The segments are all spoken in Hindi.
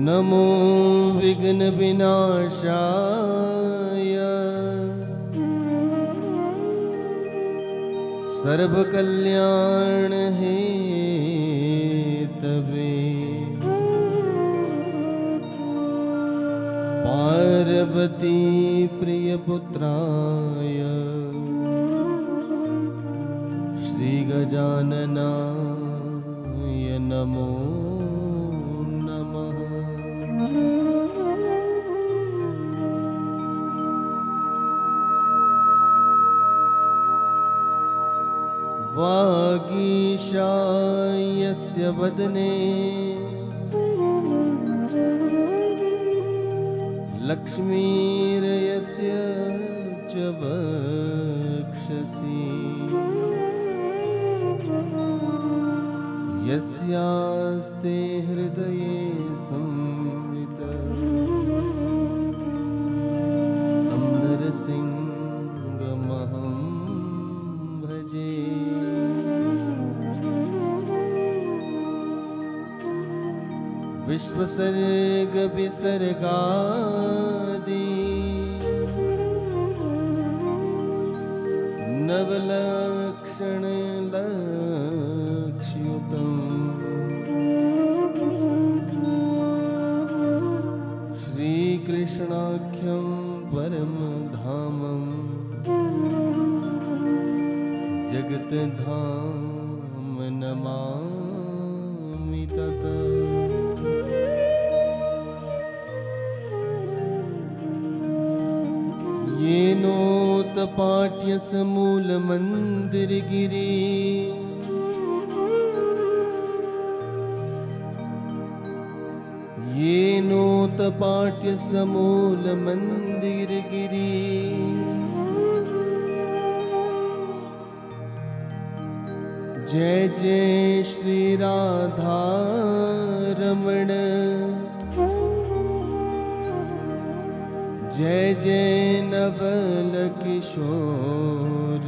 नमो विघ्न विनाशाय सर्व कल्याण हेतवे पार्वती प्रिय पुत्राय श्री गजाननाय नमो नमः। वागीशायस्य वदने लक्ष्मीर्यस्य च वक्षसि यस्यास्ते हृदये संवित तं नरसिंहमहं भजे। विश्वसर्ग विसर्गादि नवलक्षण लक्ष्युतम् श्रीकृष्णाख्यं परम धामं जगद्धाम नमामि तत्। येनोत्पाट्यसमूलमन्दिरगिरि येनोत्पाट्यसमूलमन्दिरगिरि जय जय श्री राधा रमण जय जय नवल किशोर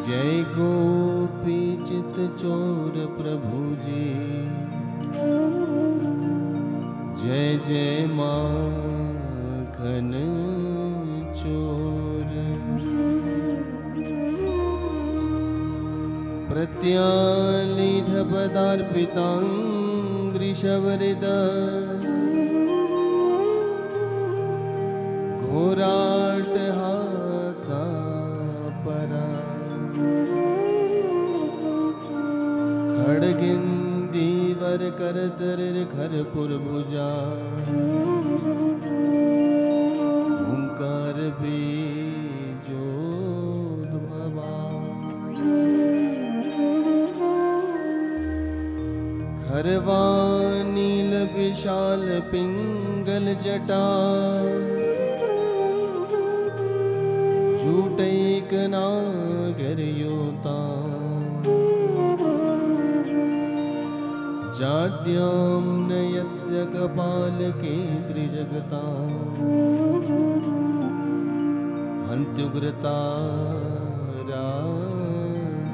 जय गोपी चित चोर प्रभु जी जय जय माखन चोर। प्रत्यालीढपदार्पिताङ्घ्रिशवरिदा घोराटहासा परा खड्गेन्दीवर करतरिर खरपुरभुजा ओंकार बीजोद्भवा खरवानील विशाल पिंगल जटा झूठैक नागर योता जाड्यां नयस्य कपालके त्रिजगता हन्त्युग्रता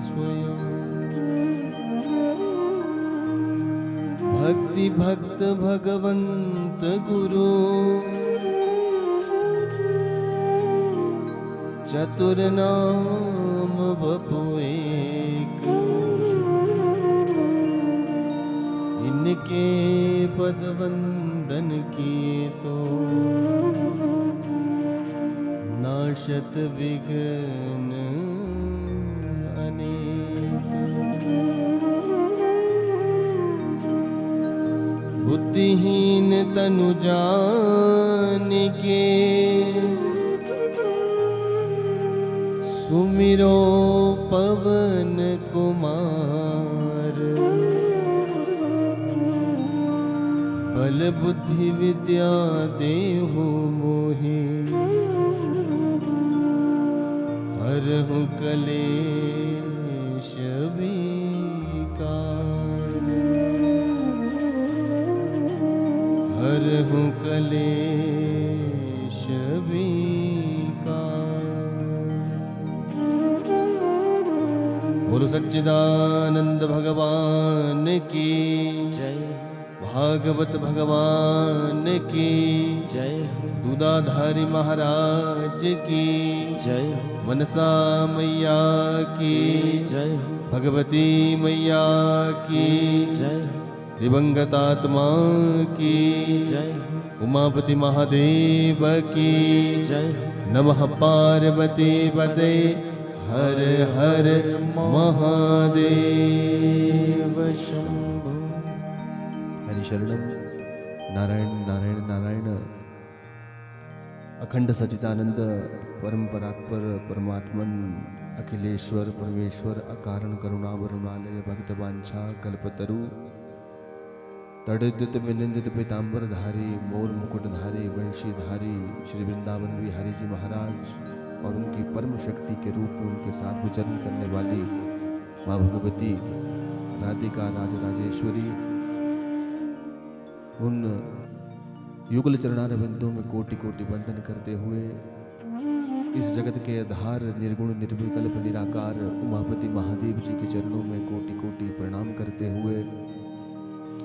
स्वयं भक्ति भक्त भगवंत गुरु चतुर नाम बपु एक इनके पद वंदन किए तो नाशत विघ्न अनेक। बुद्धिहीन तनु जानिके सुमिरो पवन कुमार बल बुद्धि विद्या देहु मोहि हरहु कलेश विकार हरहु कलेश विकार। बोलो सच्चिदानंद भगवान की जय। भागवत भगवान की जय। दूधाधारी महाराज की जय। मनसा मैया की जय। भगवती मैया की जय। दिवंगत आत्मा की जय। उमापति महादेव की जय। नमः पार्वती पते हर हर महादेव शंभो। हरिशरणम। नारायण नारायण नारायण। अखंड सच्चिदानंद परम परात्पर परमात्मन अखिलेश्वर परमेश्वर अकारण करुणा वरुणालय भक्त वांछा कल्पतरु तड़ित विनिंदित पीतांबर धारी मोर मुकुट धारी वंशी धारी श्री वृंदावन बिहारी जी महाराज और उनकी परम शक्ति के रूप में उनके साथ विचरण करने वाली माँ भगवती राधिका राजराजेश्वरी उन युगल चरणारविंदों में कोटि कोटि वंदन करते हुए इस जगत के आधार निर्गुण निर्विकल्प निराकार उमापति महादेव जी के चरणों में कोटि कोटि प्रणाम करते हुए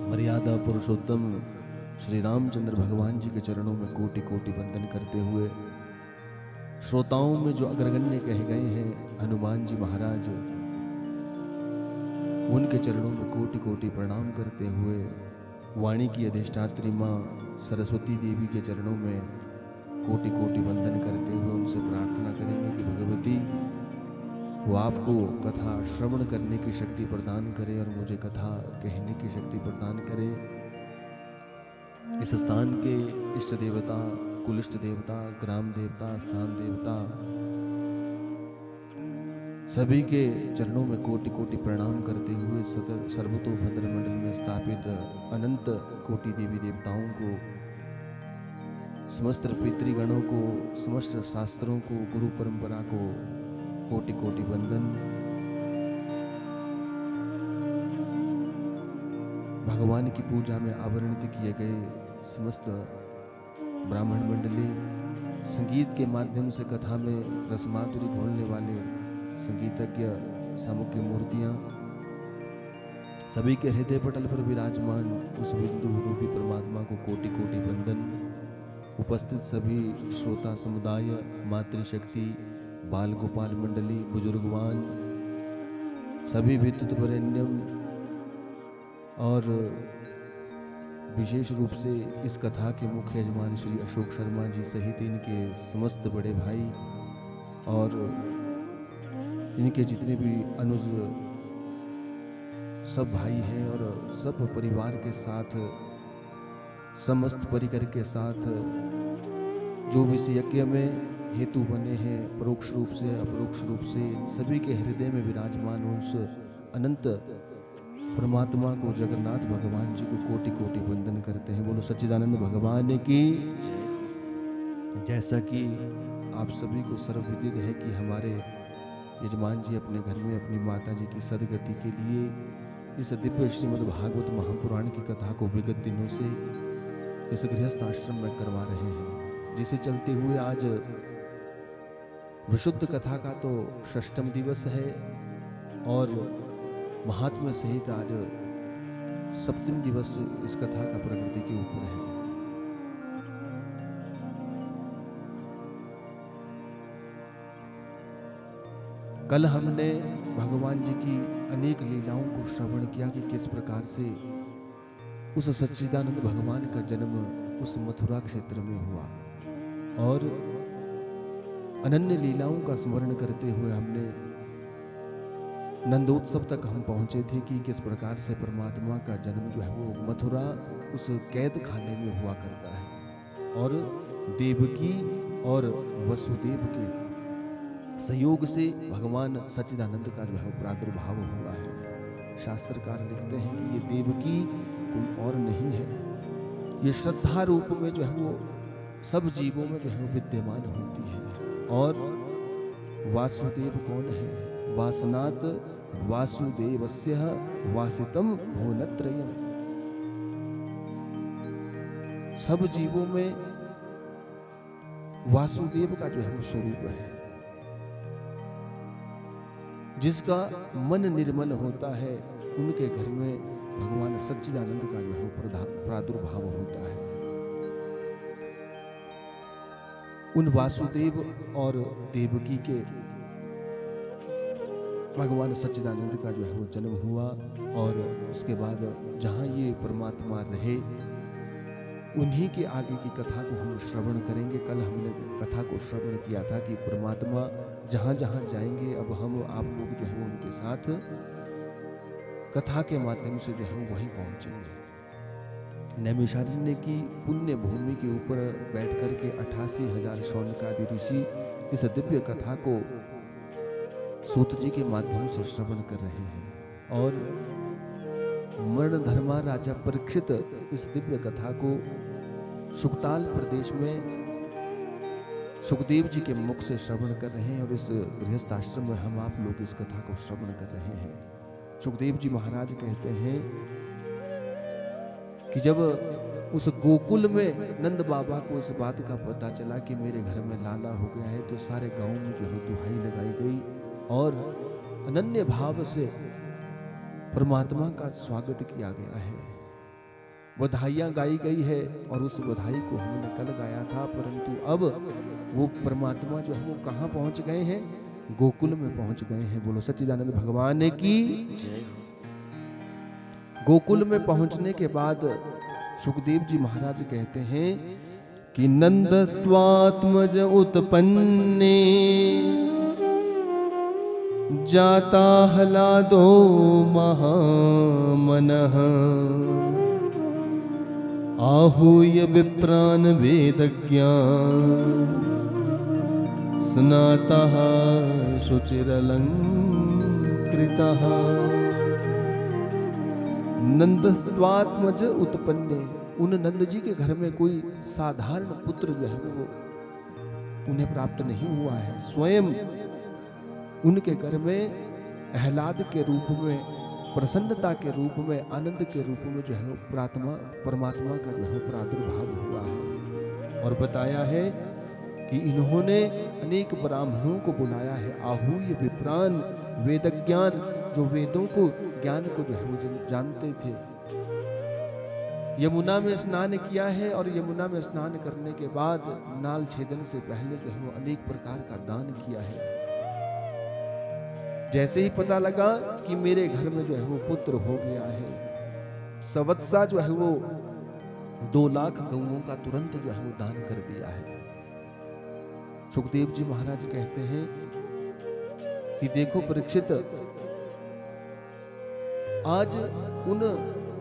मर्यादा पुरुषोत्तम श्री रामचंद्र भगवान जी के चरणों में कोटि कोटि वंदन करते हुए श्रोताओं में जो अग्रगण्य कहे गए हैं हनुमान जी महाराज उनके चरणों में कोटि कोटि प्रणाम करते हुए वाणी की अधिष्ठात्री माँ सरस्वती देवी के चरणों में कोटि कोटि वंदन करते हुए उनसे प्रार्थना करेंगे कि भगवती वो आपको कथा श्रवण करने की शक्ति प्रदान करे और मुझे कथा कहने की शक्ति प्रदान करे। इस स्थान के इष्ट देवता कुल इष्ट देवता ग्राम देवता स्थान देवता सभी के चरणों में कोटि कोटि प्रणाम करते हुए सर्वतोभद्र मंडल में स्थापित अनंत कोटि देवी देवताओं को समस्त पितृगणों को समस्त शास्त्रों को गुरु परंपरा को कोटि कोटि वंदन। भगवान की पूजा में आवरणित किए गए समस्त ब्राह्मण मंडली संगीत के माध्यम से कथा में रसमाधुरी घोलने वाले संगीतज्ञ सामुख्य मूर्तियां सभी के हृदय पटल पर विराजमान उस बिंदु रूपी परमात्मा को कोटि कोटि वंदन। उपस्थित सभी श्रोता समुदाय मातृशक्ति बाल गोपाल मंडली बुजुर्गवान सभी विद्युतवरेण्यम और विशेष रूप से इस कथा के मुख्य यजमान श्री अशोक शर्मा जी सहित इनके समस्त बड़े भाई और इनके जितने भी अनुज सब भाई हैं और सब परिवार के साथ समस्त परिकर के साथ जो भी इस यज्ञ में हेतु बने हैं परोक्ष रूप से अपरोक्ष रूप से सभी के हृदय में विराजमान उस अनंत परमात्मा को जगन्नाथ भगवान जी को कोटि कोटि वंदन करते हैं। बोलो सच्चिदानंद भगवान की। जैसा कि आप सभी को सर्वविदित है कि हमारे यजमान जी अपने घर में अपनी माता जी की सदगति के लिए इस दिव्य श्रीमद् भागवत महापुराण की कथा को विगत दिनों से इस गृहस्थ आश्रम में करवा रहे हैं, जिसे चलते हुए आज विशुद्ध कथा का तो षष्ठम दिवस है और महात्म्य सहित आज सप्तम दिवस इस कथा का प्रकृति के ऊपर है। कल हमने भगवान जी की अनेक लीलाओं को श्रवण किया कि किस प्रकार से उस सच्चिदानंद भगवान का जन्म उस मथुरा क्षेत्र में हुआ और अनन्य लीलाओं का स्मरण करते हुए हमने नंदोत्सव तक हम पहुंचे थे कि किस प्रकार से परमात्मा का जन्म जो है वो मथुरा उस कैद खाने में हुआ करता है और देवकी और वसुदेव के संयोग से भगवान सच्चिदानंद का जो है प्रादुर्भाव हुआ है। शास्त्रकार लिखते हैं कि ये देवकी कोई और नहीं है, ये श्रद्धा रूप में जो है वो सब जीवों में जो है वो विद्यमान होती है। और वासुदेव कौन है? वासनात् वासुदेवस्य वासितम भुवनत्रयम्। सब जीवों में वासुदेव का जो है वो स्वरूप है। जिसका मन निर्मल होता है उनके घर में भगवान सच्चिदानंद का जो है प्रादुर्भाव होता है। उन वासुदेव और देवकी के भगवान सच्चिदानंद का जो है वो जन्म हुआ और उसके बाद जहाँ ये परमात्मा रहे उन्हीं के आगे की कथा को हम श्रवण करेंगे। कल हमने कथा को श्रवण किया था कि परमात्मा जहाँ जहाँ जाएंगे अब हम आप लोग जो है उनके साथ कथा के माध्यम से जो है वहीं पहुंचेंगे। नैमिषारण्य की पुण्य भूमि के ऊपर बैठ कर के 88,000 शौनकादि ऋषि इस दिव्य कथा को सूत जी के माध्यम से श्रवण कर रहे हैं और मरणधर्मा राजा परीक्षित इस दिव्य कथा को सुकताल प्रदेश में सुखदेव जी के मुख से श्रवण कर रहे हैं और इस गृहस्थ आश्रम में हम आप लोग इस कथा को श्रवण कर रहे हैं। सुखदेव जी महाराज कहते हैं कि जब उस गोकुल में नंद बाबा को इस बात का पता चला कि मेरे घर में लाला हो गया है तो सारे गांव में जो है दुहाई लगाई गई और अनन्य भाव से परमात्मा का स्वागत किया गया है। बधाइयां गाई गई है और उस बधाई को हमने कल गाया था, परंतु अब वो परमात्मा जो है वो कहाँ पहुंच गए हैं? गोकुल में पहुंच गए हैं। बोलो सच्चिदानंद भगवान की जय। गोकुल में पहुंचने के बाद सुखदेव जी महाराज कहते हैं कि नंदस्त्वात्मज उत्पन्ने जाता हलादो महामनः आहूय विप्रान वेदज्ञान स्नातः शुचिरलंकृतः। नंदस्त्वात्मज उत्पन्ने, उन नंद जी के घर में कोई साधारण पुत्र जो है वो उन्हें प्राप्त नहीं हुआ है। स्वयं उनके घर में आह्लाद के रूप में, प्रसन्नता के रूप में, आनंद के रूप में जो है परमात्मा का जो है प्रादुर्भाव हुआ है। और बताया है कि इन्होंने अनेक ब्राह्मणों को बुलाया है। आहूय विप्रान वेदज्ञान, जो वेदों को ज्ञान को जो है वो जानते थे। यमुना में स्नान किया है और यमुना में स्नान करने के बाद नाल छेदन से पहले जो है वो अनेक प्रकार का दान किया है। जैसे ही पता लगा कि मेरे घर में जो है वो पुत्र हो गया है, सवत्सा जो है वो 2 लाख गौओं का तुरंत जो है वो दान कर दिया है। सुखदेव जी महाराज कहते हैं कि देखो परीक्षित, आज उन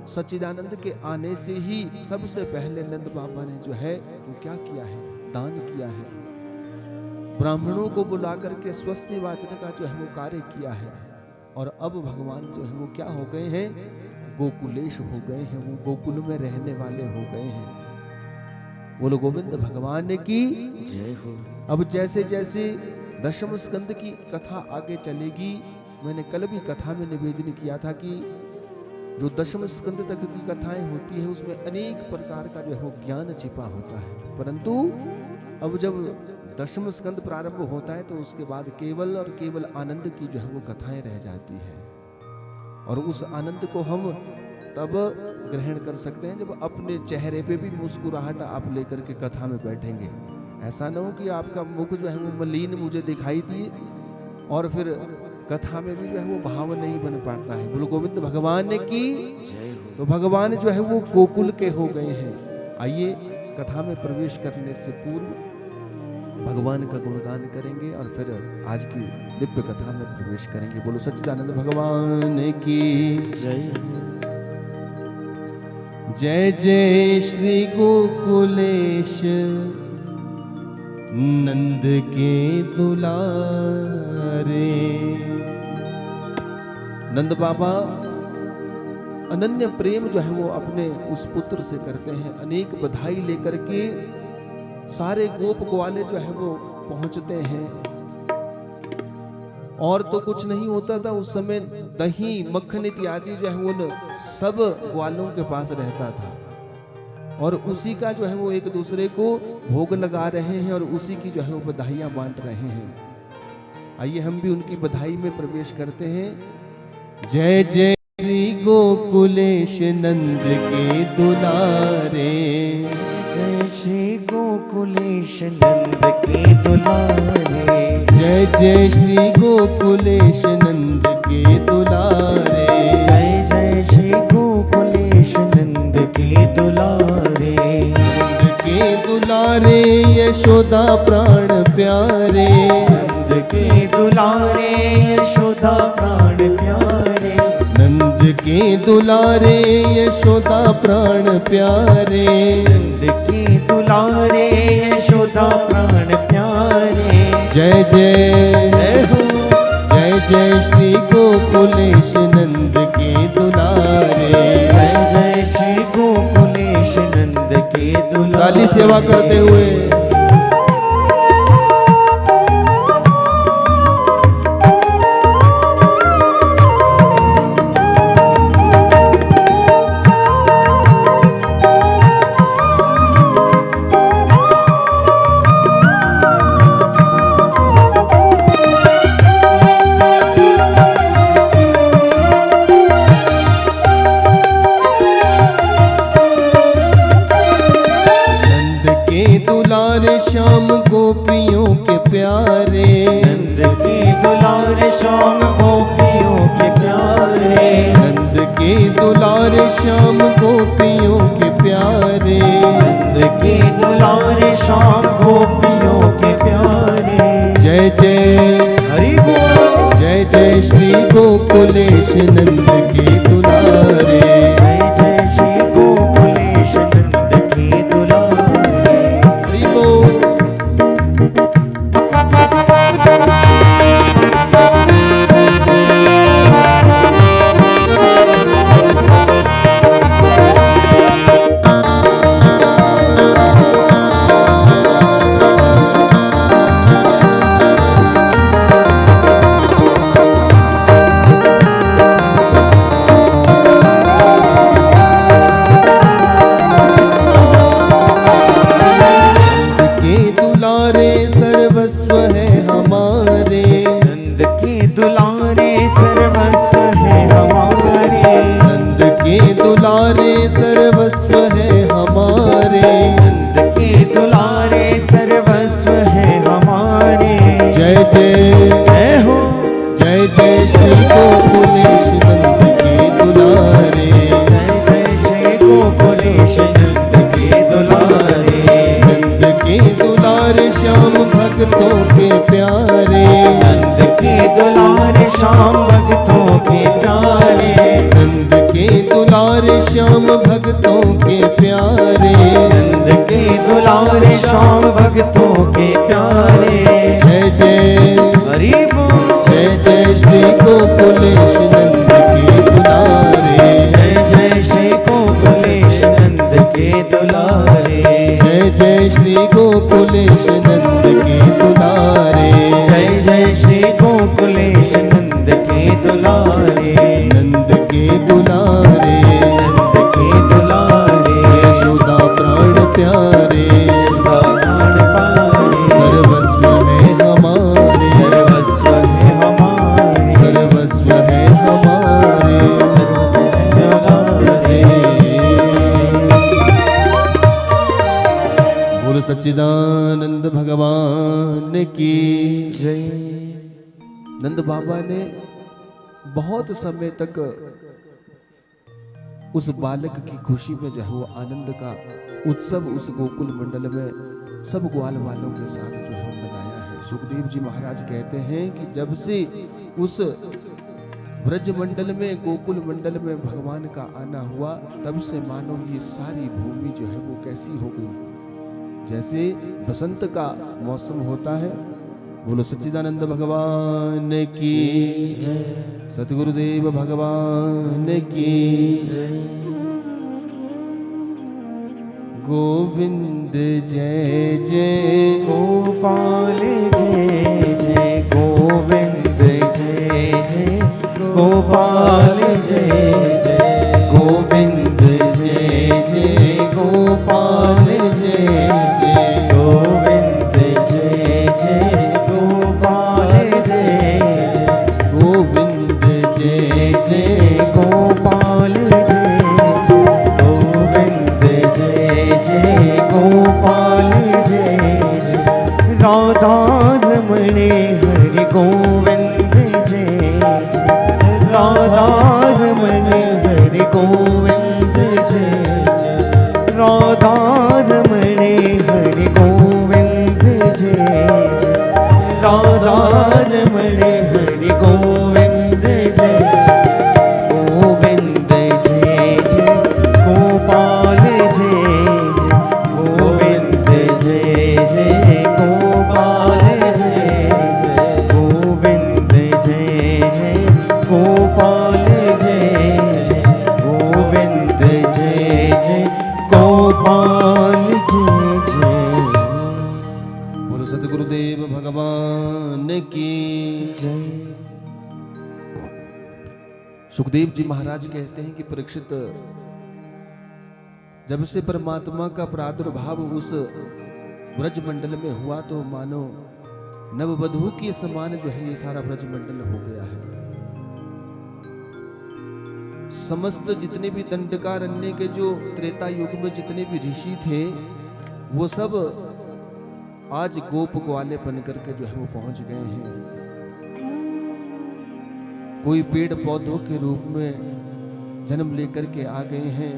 सच्चिदानंद के आने से ही सबसे पहले नंद बाबा ने जो है वो क्या किया है? दान किया है। ब्राह्मणों को बुला करके स्वस्ति वाचन का जो है वो कार्य किया है। और अब भगवान जो है वो क्या हो गए हैं? गोकुलेश हो गए हैं, वो गोकुल में रहने वाले हो गए हैं। बोलो गोविंद भगवान की जय हो। अब जैसे जैसे दशम स्कंद की कथा आगे चलेगी, मैंने कल भी कथा में निवेदन किया था कि जो दशम स्कंद तक की कथाएं होती है उसमें अनेक प्रकार का जो है वो ज्ञान छिपा होता है, परंतु अब जब दशम स्कंद प्रारंभ होता है तो उसके बाद केवल और केवल आनंद की जो है वो कथाएं रह जाती है। और उस आनंद को हम तब ग्रहण कर सकते हैं जब अपने चेहरे पे भी मुस्कुराहट आप लेकर के कथा में बैठेंगे। ऐसा ना हो कि आपका मुख जो है वो मलिन मुझे दिखाई दिए और फिर कथा में भी जो है वो भाव नहीं बन पाता है। बोलो गोविंद भगवान की जय हो। तो भगवान जो है वो गोकुल के हो गए हैं। आइए कथा में प्रवेश करने से पूर्व भगवान का गुणगान करेंगे और फिर आज की दिव्य कथा में प्रवेश करेंगे। बोलो सच्चिदानंद भगवान की जय। जय जय श्री गोकुलेश नंद के दुलारे। नंद बाबा अनन्य प्रेम जो है वो अपने उस पुत्र से करते हैं। अनेक बधाई लेकर के सारे गोप ग्वाले जो है वो पहुंचते हैं। और तो कुछ नहीं होता था उस समय, दही मक्खन इत्यादि जो है वो सब ग्वालों के पास रहता था और उसी का जो है वो एक दूसरे को भोग लगा रहे हैं और उसी की जो है वो बधाइयां बांट रहे हैं। आइए हम भी उनकी बधाई में प्रवेश करते हैं। जय जय श्री गोकुलेश नंद के दुलारे, जय श्री गोकुलेश नंद के दुलारे, जय जय श्री गोकुलेश नंद के दुलारे, जय जय श्री गोकुलेश नंद के दुलारे, नंद के दुलारे यशोदा प्राण प्यारे, नंद के दुलारे यशोदा प्राण प्यारे, नंद के दुलारे यशोदा प्राण प्यारे, नंद के दुलारे यशोदा प्राण प्यारे। जय जय जय हो जय जय श्री गोकुलेश नंद के दुलारे। जय जय श्री गोकुलेश नंद के दुलारे। ताली सेवा करते हुए दुलारे श्याम गोपियों के प्यारे, नंद के दुलारे श्याम गोपियों के प्यारे, नंद के दुलारे श्याम गोपियों के प्यारे, नंद के दुलारे श्याम गोपियों के प्यारे। जय जय हरि बोल। जय जय श्री गोकुलेश नंद के दुलारे, जय जय श्री गोकुलेश नंद के दुलारे। हरि बोल। सर्वस्व है हमारे, नंद के दुलारे सर्वस्व है हमारे, नंद के दुलारे सर्वस्व है हमारे, नंद के दुलारे सर्वस्व है हमारे। जय जय जय हो जय जय श्री गोकुलेश नंद के दुलारे, जय जय श्री गोकुलेश नंद के दुलारे, नंद के दुलारे श्याम भक्तों के प्यारे, नंद के दुलारे श्याम भक्तों के प्यारे, नंद के दुलारे श्याम भक्तों के प्यारे, नंद के दुलारे श्याम भक्तों के प्यारे। जय जय हरि बोल। जय जय श्री गोकुलेश नंद के दुलारे, जय जय श्री गोकुलेश नंद के दुलारे, जय जय श्री गोकुलेश नंद के दुलारे, जय जय श्री गोकुलेश नंद के दुलारे, नंद के दुलारे, नंद के दुलारे, यशोदा प्राण प्यारे, यशोदा प्राण प्यारे, सर्वस्व है हमारे, सर्वस्व है हमारे, सर्वस्व है हमारे, सर्वस्व है हमारे। बोलो सच्चिदानंद भगवान की। जय। नंद बाबा ने बहुत समय तक उस बालक की खुशी में जो है वो आनंद का उत्सव उस गोकुल मंडल में सब ग्वाल वालों के साथ जो है मनाया है। सुखदेव जी महाराज कहते हैं कि जब से उस ब्रज मंडल में गोकुल मंडल में भगवान का आना हुआ तब से मानो ये सारी भूमि जो है वो कैसी हो गई, जैसे बसंत का मौसम होता है। बोलो सच्चिदानंद भगवान की, सतगुरुदेव भगवान की। गोविंद जय जय गोपाल जय जय, गोविंद जय जय, गोपाल जय जय, गोविंद जय जय गोपाल जय जय, गोविंद जय जय, गोपाल जय की जय। सुखदेव जी महाराज कहते हैं कि परीक्षित, जब से परमात्मा का प्रादुर्भाव उस ब्रज मंडल में हुआ तो मानो नववधू के समान जो है ये सारा ब्रज मंडल हो गया है। समस्त जितने भी दंडकारण्य के जो त्रेता युग में जितने भी ऋषि थे वो सब आज गोप ग्वाले बन करके जो है वो पहुंच गए हैं। कोई पेड़ पौधों के रूप में जन्म लेकर के आ गए हैं,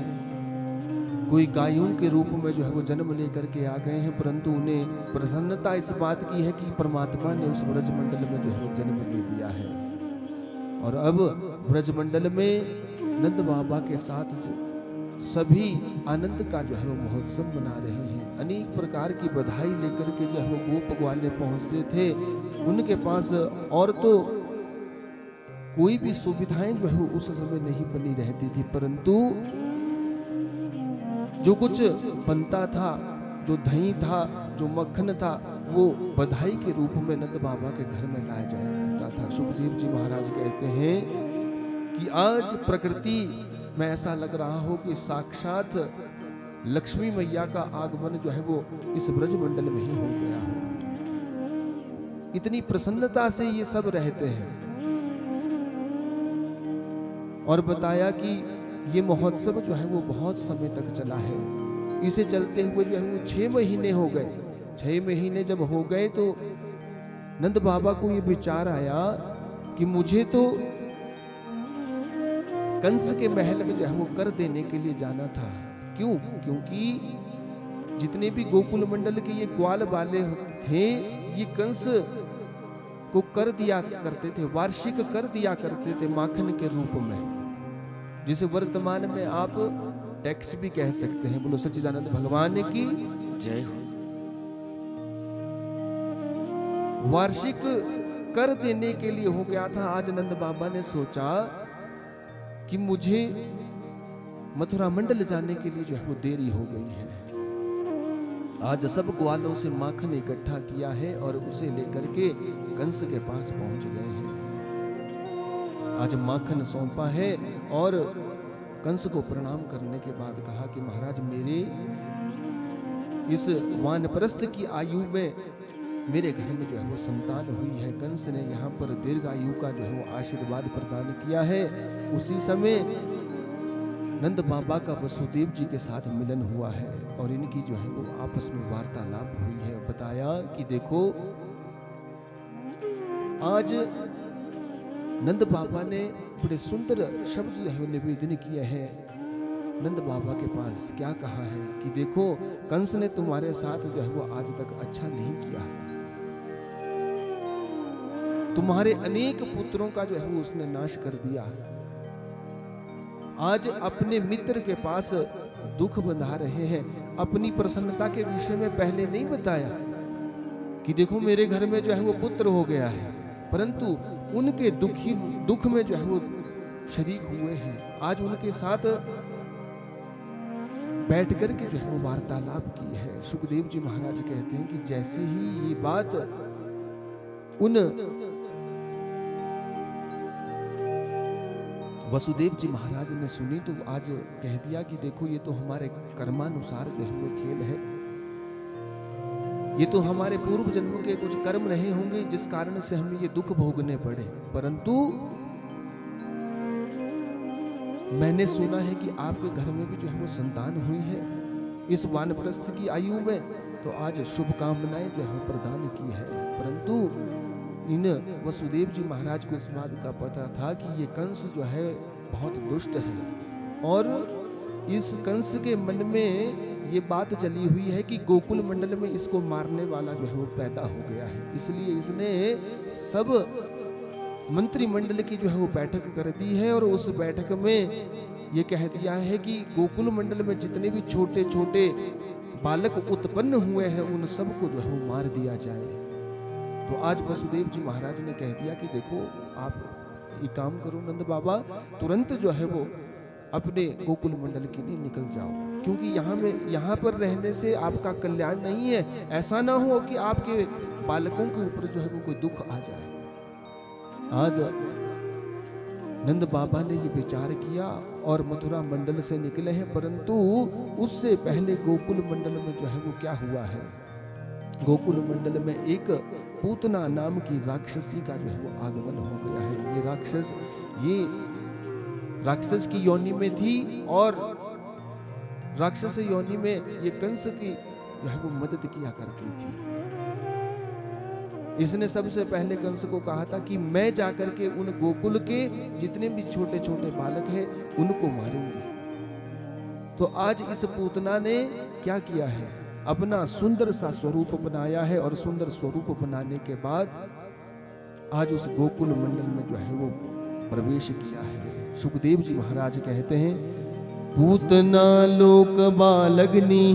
कोई गायों के रूप में जो है वो जन्म लेकर के आ गए हैं, परंतु उन्हें प्रसन्नता इस बात की है कि परमात्मा ने उस ब्रज मंडल में जो है वो जन्म ले लिया है। और अब ब्रज मंडल में नंद बाबा के साथ जो सभी आनंद का जो है वो महोत्सव मना रहे हैं। अनेक प्रकार की बधाई लेकर के जो है वो गोप ग्वाले पहुंचते थे। उनके पास और तो कोई भी सुविधाएं जो है वो उस समय नहीं बनी रहती थी, परंतु जो कुछ बनता था, जो दही था, जो मक्खन था, वो बधाई के रूप में नंद बाबा के घर में लाया जाया करता था। सुखदेव जी महाराज कहते हैं कि आज प्रकृति में ऐसा लग रहा हो कि साक्षात लक्ष्मी मैया का आगमन जो है वो इस ब्रज मंडल में ही हो गया हो। इतनी प्रसन्नता से ये सब रहते हैं। और बताया कि ये महोत्सव जो है वो बहुत समय तक चला है। इसे चलते हुए जो है वो 6 महीने हो गए। 6 महीने जब हो गए तो नंद बाबा को ये विचार आया कि मुझे तो कंस के महल में जो है वो कर देने के लिए जाना था। क्यों? क्योंकि जितने भी गोकुल मंडल के ये ग्वाल वाले थे, ये कंस को कर दिया करते थे, वार्षिक कर दिया करते थे माखन के रूप में, जिसे वर्तमान में आप टैक्स भी कह सकते हैं। बोलो सच्चिदानंद भगवान की जय हो। वार्षिक कर देने के लिए हो गया था। आज नंद बाबा ने सोचा कि मुझे मथुरा मंडल जाने के लिए जो है वो देरी हो गई है। आज सब ग्वालों से माखन इकट्ठा किया है और उसे लेकर के कंस के पास पहुंच गए हैं। आज माखन सौंपा है और कंस को प्रणाम करने के बाद कहा कि महाराज, मेरे इस वानप्रस्थ की आयु में मेरे घर में जो है वो संतान हुई है। कंस ने यहाँ पर दीर्घायु का जो है वो आशीर्वाद प्रदान किया है। उसी समय नंद बाबा का वसुदेव जी के साथ मिलन हुआ है और इनकी जो है वो आपस में वार्तालाप हुई है। बताया कि देखो, आज नंद बाबा ने बड़े सुंदर शब्द जो है निवेदन किए हैं। नंद बाबा के पास क्या कहा है कि देखो, कंस ने तुम्हारे साथ जो है वो आज तक अच्छा नहीं किया, तुम्हारे अनेक पुत्रों का जो है वो उसने नाश कर दिया। आज अपने मित्र के पास दुख बंधा रहे हैं। अपनी प्रसन्नता के विषय में पहले नहीं बताया कि देखो मेरे घर में जो है वो पुत्र हो गया है, परंतु उनके दुख में जो है वो शरीक हुए हैं। आज उनके साथ बैठ कर के जो है वो वार्तालाप की है। सुखदेव जी महाराज कहते हैं कि जैसे ही ये बात उन वसुदेव जी महाराज ने सुनी तो आज कह दिया कि देखो, ये तो हमारे कर्मानुसार जो है वो खेल है। ये तो हमारे पूर्व जन्म के कुछ कर्म रहे होंगे जिस कारण से हमें ये दुख भोगने पड़े। परंतु मैंने सुना है कि आपके घर में भी जो है वो संतान हुई है इस वानप्रस्थ की आयु में, तो आज शुभकामनाएं जो है प्रदान की है। परंतु इन वसुदेव जी महाराज को इस बात का पता था कि ये कंस जो है बहुत दुष्ट है और इस कंस के मन में ये बात चली हुई है कि गोकुल मंडल में इसको मारने वाला जो है वो पैदा हो गया है। इसलिए इसने सब मंत्रिमंडल की जो है वो बैठक कर दी है और उस बैठक में ये कह दिया है कि गोकुल मंडल में जितने भी छोटे छोटे बालक उत्पन्न हुए हैं उन सबको जो है वो मार दिया जाए। तो आज वसुदेव जी महाराज ने कह दिया कि देखो, आप एक काम करो नंद बाबा, तुरंत जो है वो अपने गोकुल मंडल के लिए निकल जाओ, क्योंकि यहाँ पर रहने से आपका कल्याण नहीं है। ऐसा ना हो कि आपके बालकों के ऊपर जो है वो कोई दुख आ जाए। आज नंद बाबा ने ये विचार किया और मथुरा मंडल से निकले हैं, परंतु उससे पहले गोकुल मंडल में जो है वो क्या हुआ है, गोकुल मंडल में एक पूतना नाम की राक्षसी का जो है वो आगमन हो गया है। ये राक्षस की योनि में थी और राक्षस योनि में ये कंस की जो है वो मदद किया करती थी। इसने सबसे पहले कंस को कहा था कि मैं जाकर के उन गोकुल के जितने भी छोटे छोटे बालक हैं उनको मारूंगी। तो आज इस पूतना ने क्या किया है, अपना सुंदर सा स्वरूप बनाया है और सुंदर स्वरूप बनाने के बाद आज उस गोकुल मंडल में जो है वो प्रवेश किया है। सुखदेव जी महाराज कहते हैं, पूतना लोक बालग्नि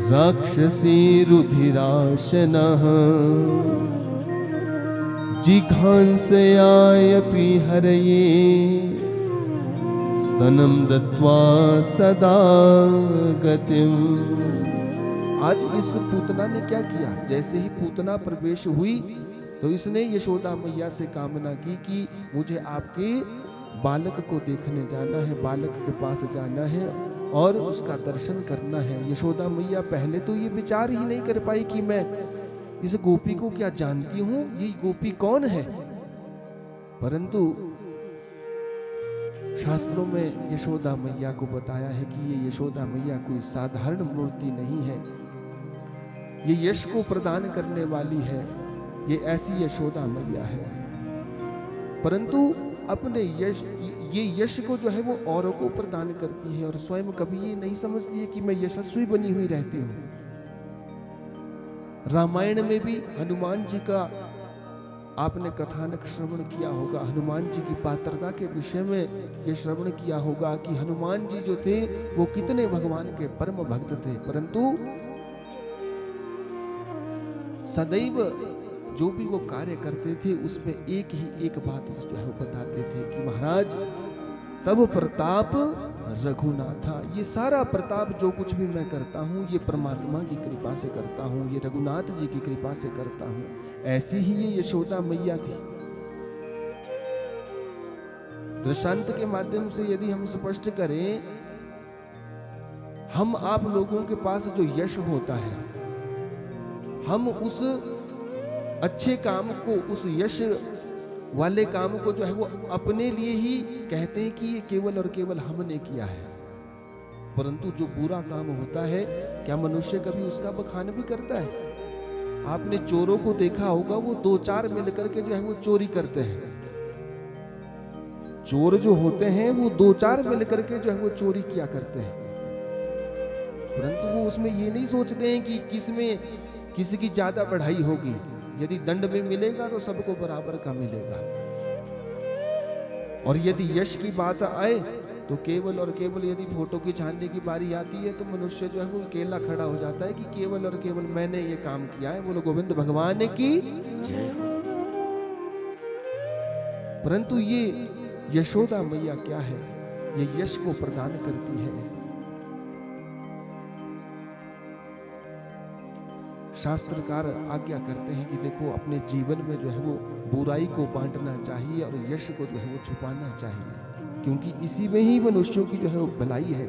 राक्षसी रुधिराशनः जिघांसयायपि हरये स्तनं दत्वा सदा गतिम। आज इस पूतना ने क्या किया, जैसे ही पूतना प्रवेश हुई तो इसने यशोदा मैया से कामना की कि मुझे आपके बालक को देखने जाना है, बालक के पास जाना है और उसका दर्शन करना है। यशोदा मैया पहले तो ये विचार ही नहीं कर पाई कि मैं इस गोपी को क्या जानती हूँ, ये गोपी कौन है। परंतु शास्त्रों में यशोदा मैया को बताया है कि ये यशोदा मैया कोई साधारण मूर्ति नहीं है, ये यश को प्रदान करने वाली है, ये ऐसी यशोदा मैया है। परंतु अपने ये यश को जो है वो औरों को प्रदान करती है और स्वयं कभी ये नहीं समझती है कि मैं यशस्वी बनी हुई रहती हूँ। रामायण में भी हनुमान जी का आपने कथानक श्रवण किया होगा, हनुमान जी की पात्रता के विषय में ये श्रवण किया होगा कि हनुमान जी जो थे वो कितने भगवान के परम भक्त थे, परंतु सदैव जो भी वो कार्य करते थे उसमें एक ही एक बात जो है वो बताते थे कि महाराज तब प्रताप रघुनाथा, ये सारा प्रताप जो कुछ भी मैं करता हूँ ये परमात्मा की कृपा से करता हूँ, ये रघुनाथ जी की कृपा से करता हूँ। ऐसी ही ये यशोदा मैया थी। दृष्टांत के माध्यम से यदि हम स्पष्ट करें, हम आप लोगों के पास जो यश होता है, हम उस अच्छे काम को, उस यश वाले काम को जो है वो अपने लिए ही कहते हैं कि ये केवल और केवल हमने किया है। परंतु जो बुरा काम होता है, क्या मनुष्य कभी उसका बखान भी करता है? आपने चोरों को देखा होगा, वो दो चार मिलकर के जो है वो चोरी करते हैं। चोर जो होते हैं वो दो चार मिलकर के जो है वो चोरी किया करते हैं, परंतु वो उसमें ये नहीं सोचते हैं कि किसमें किसी की ज्यादा बढ़ाई होगी। यदि दंड में मिलेगा तो सबको बराबर का मिलेगा। और यदि यश की बात आए तो केवल और केवल यदि फोटो की छानने की बारी आती है तो मनुष्य जो है वो अकेला खड़ा हो जाता है कि केवल और केवल मैंने ये काम किया है। बोलो गोविंद भगवान की। परंतु ये यशोदा मैया क्या है, ये यश को प्रदान करती है। शास्त्रकार आज्ञा करते हैं कि देखो अपने जीवन में जो है वो बुराई को बांटना चाहिए और यश को जो है वो छुपाना चाहिए, क्योंकि इसी में ही मनुष्यों की जो है वो भलाई है,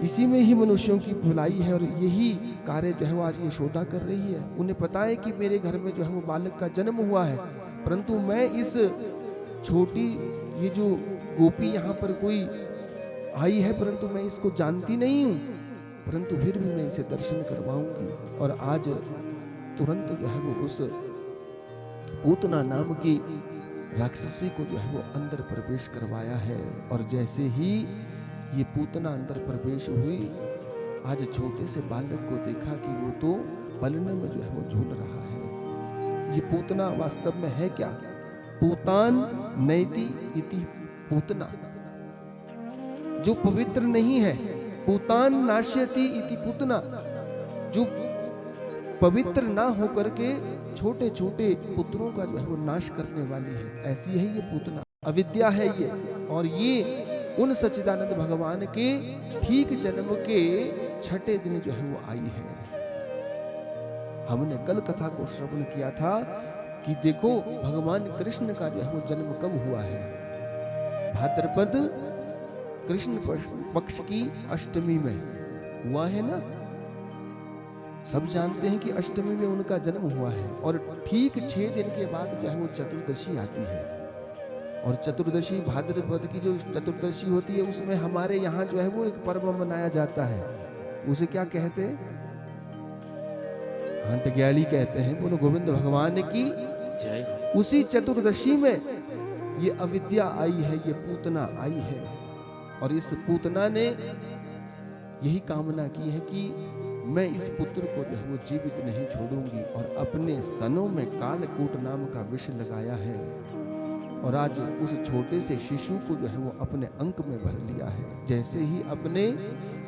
इसी में ही मनुष्यों की भलाई है। और यही कार्य जो है वो आज यशोदा कर रही है। उन्हें पता है कि मेरे घर में जो है वो बालक का जन्म हुआ है, परंतु मैं इस छोटी ये जो गोपी यहाँ पर कोई आई है, परंतु मैं इसको जानती नहीं हूँ, परंतु फिर भी मैं इसे दर्शन करवाऊंगी। और आज तुरंत जो है वो उस पूतना नाम की राक्षसी को जो है वो अंदर प्रवेश करवाया है। और जैसे ही ये पूतना अंदर प्रवेश हुई, आज छोटे से बालक को देखा कि वो तो पलने में जो है वो झूल रहा है। ये पूतना वास्तव में है क्या? पूतान नैति इति पूतना, जो पवित्र नहीं है। पूतान नाश्यति इति पूतना, जो पवित्र ना होकर के छोटे छोटे पुत्रों का जो है वो नाश करने वाली है, ऐसी है ये पूतना। अविद्या है ये। और ये उन सच्चिदानंद भगवान के ठीक जन्म के छठे दिन जो है वो आई है। हमने कल कथा को श्रवण किया था कि देखो भगवान कृष्ण का जो है वो जन्म कब हुआ है, भाद्रपद कृष्ण पक्ष की अष्टमी में हुआ है ना। सब जानते हैं कि अष्टमी में उनका जन्म हुआ है। और ठीक 6 दिन के बाद जो है वो चतुर्दशी आती है। और चतुर्दशी भाद्रपद की जो चतुर्दशी होती है उसमें हमारे यहाँ जो है वो एक पर्व मनाया जाता है। उसे क्या कहते हैं? हंटग्याली कहते हैं। बोलो गोविंद भगवान की जय। उसी चतुर्दशी में ये अविद्या आई है, ये पूतना आई है। और इस पूतना ने यही कामना की है कि मैं इस पुत्र को जो है वो जीवित नहीं छोड़ूंगी। और अपने स्तनों में कालकूट नाम का विष लगाया है। और आज उस छोटे से शिशु को जो है वो अपने अंक में भर लिया है। जैसे ही अपने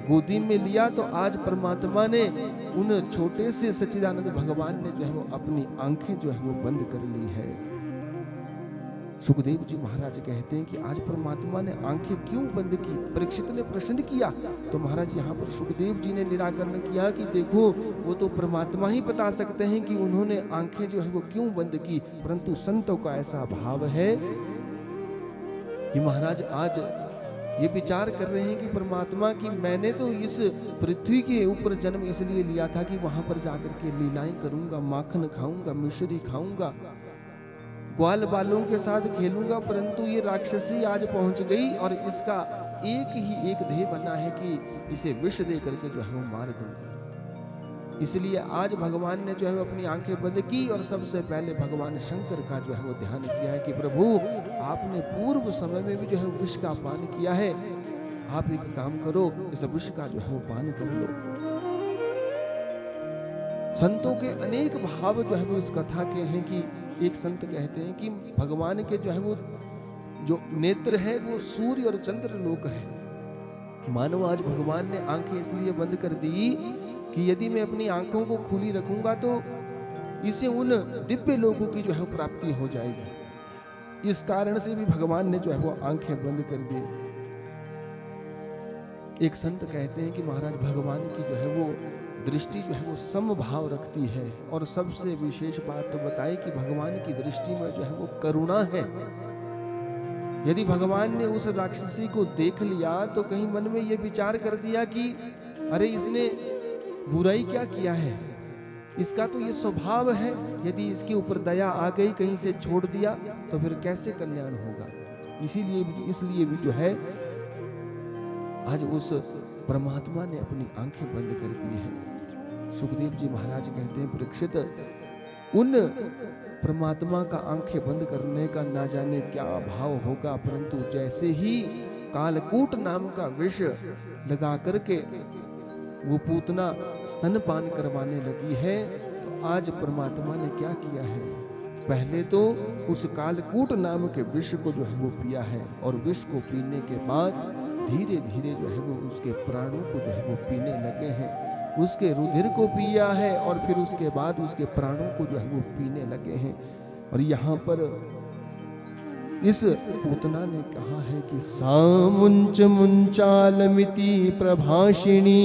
गोदी में लिया तो आज परमात्मा ने उन छोटे से सच्चिदानंद भगवान ने जो है वो अपनी आंखें जो है वो बंद कर ली है। सुखदेव जी महाराज कहते हैं कि आज परमात्मा ने आंखें क्यों बंद की? परीक्षित ने प्रश्न किया तो महाराज यहाँ पर सुखदेव जी ने निराकरण किया कि देखो वो तो परमात्मा ही बता सकते हैं कि उन्होंने आंखें जो है वो क्यों बंद की, परंतु संतों का ऐसा भाव है कि महाराज आज ये विचार कर रहे हैं कि परमात्मा की मैंने तो इस पृथ्वी के ऊपर जन्म इसलिए लिया था कि वहां पर जाकर के लीलाएं करूंगा, माखन खाऊंगा, मिश्री खाऊंगा, ग्वाल बालों के साथ खेलूंगा, परंतु ये राक्षसी आज पहुंच गई और इसका एक ध्येय बना है कि इसे विष दे करके जो है वो मार दूंगा। इसलिए आज भगवान ने जो है अपनी आंखें बंद की और सबसे पहले भगवान शंकर का जो है वो ध्यान किया है कि प्रभु आपने पूर्व समय में भी जो है विष का पान किया है, आप एक काम करो इस विष का जो है वो पान कर लो। संतों के अनेक भाव जो है वो इस कथा के हैं कि एक संत कहते हैं कि भगवान के जो है वो जो नेत्र है वो सूर्य और चंद्र लोक है। मानो आज भगवान ने आंखें इसलिए बंद कर दी कि यदि मैं अपनी आंखों को खुली रखूंगा तो इसे उन दिव्य लोगों की जो है प्राप्ति हो जाएगी। इस कारण से भी भगवान ने जो है वो आंखें बंद कर दी। एक संत कहते हैं कि महाराज भगवान की जो है वो दृष्टि जो है वो समभाव रखती है। और सबसे विशेष बात तो बताए कि भगवान की दृष्टि में जो है वो करुणा है। यदि भगवान ने उस राक्षसी को देख लिया तो कहीं मन में ये विचार कर दिया कि अरे इसने बुराई क्या किया है, इसका तो ये स्वभाव है, यदि इसके ऊपर दया आ गई, कहीं से छोड़ दिया तो फिर कैसे कल्याण होगा। इसलिए भी जो है आज उस परमात्मा ने अपनी आंखें बंद कर दी है। सुखदेव जी महाराज कहते हैं परीक्षित उन परमात्मा का आंखें बंद करने का ना जाने क्या भाव होगा, परंतु जैसे ही कालकूट नाम का विष लगा करके वो पूतना स्तनपान करवाने लगी है तो आज परमात्मा ने क्या किया है, पहले तो उस कालकूट नाम के विष को जो है वो पिया है और विष को पीने के बाद धीरे धीरे जो है वो उसके प्राणों को जो है वो पीने लगे हैं। उसके रुधिर को पिया है और फिर उसके बाद उसके प्राणों को जो है वो पीने लगे हैं। और यहाँ पर इस पूतना ने कहा है कि सामुंच मुंचालमिति प्रभाषिणी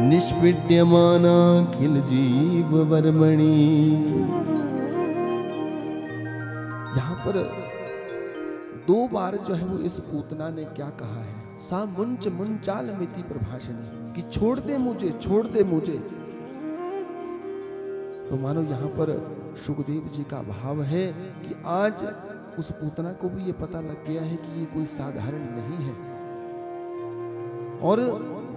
निष्पीड्यमाना किल जीव वर्मणि। यहाँ पर 2 बार जो है वो इस पूतना ने क्या कहा है, सा मुंच मुंचालमिति प्रभाषिणी, कि छोड़ दे मुझे, छोड़ दे मुझे। तो मानो यहाँ पर सुखदेव जी का भाव है कि आज उस पूतना को भी ये पता लग गया है कि ये कोई साधारण नहीं है। और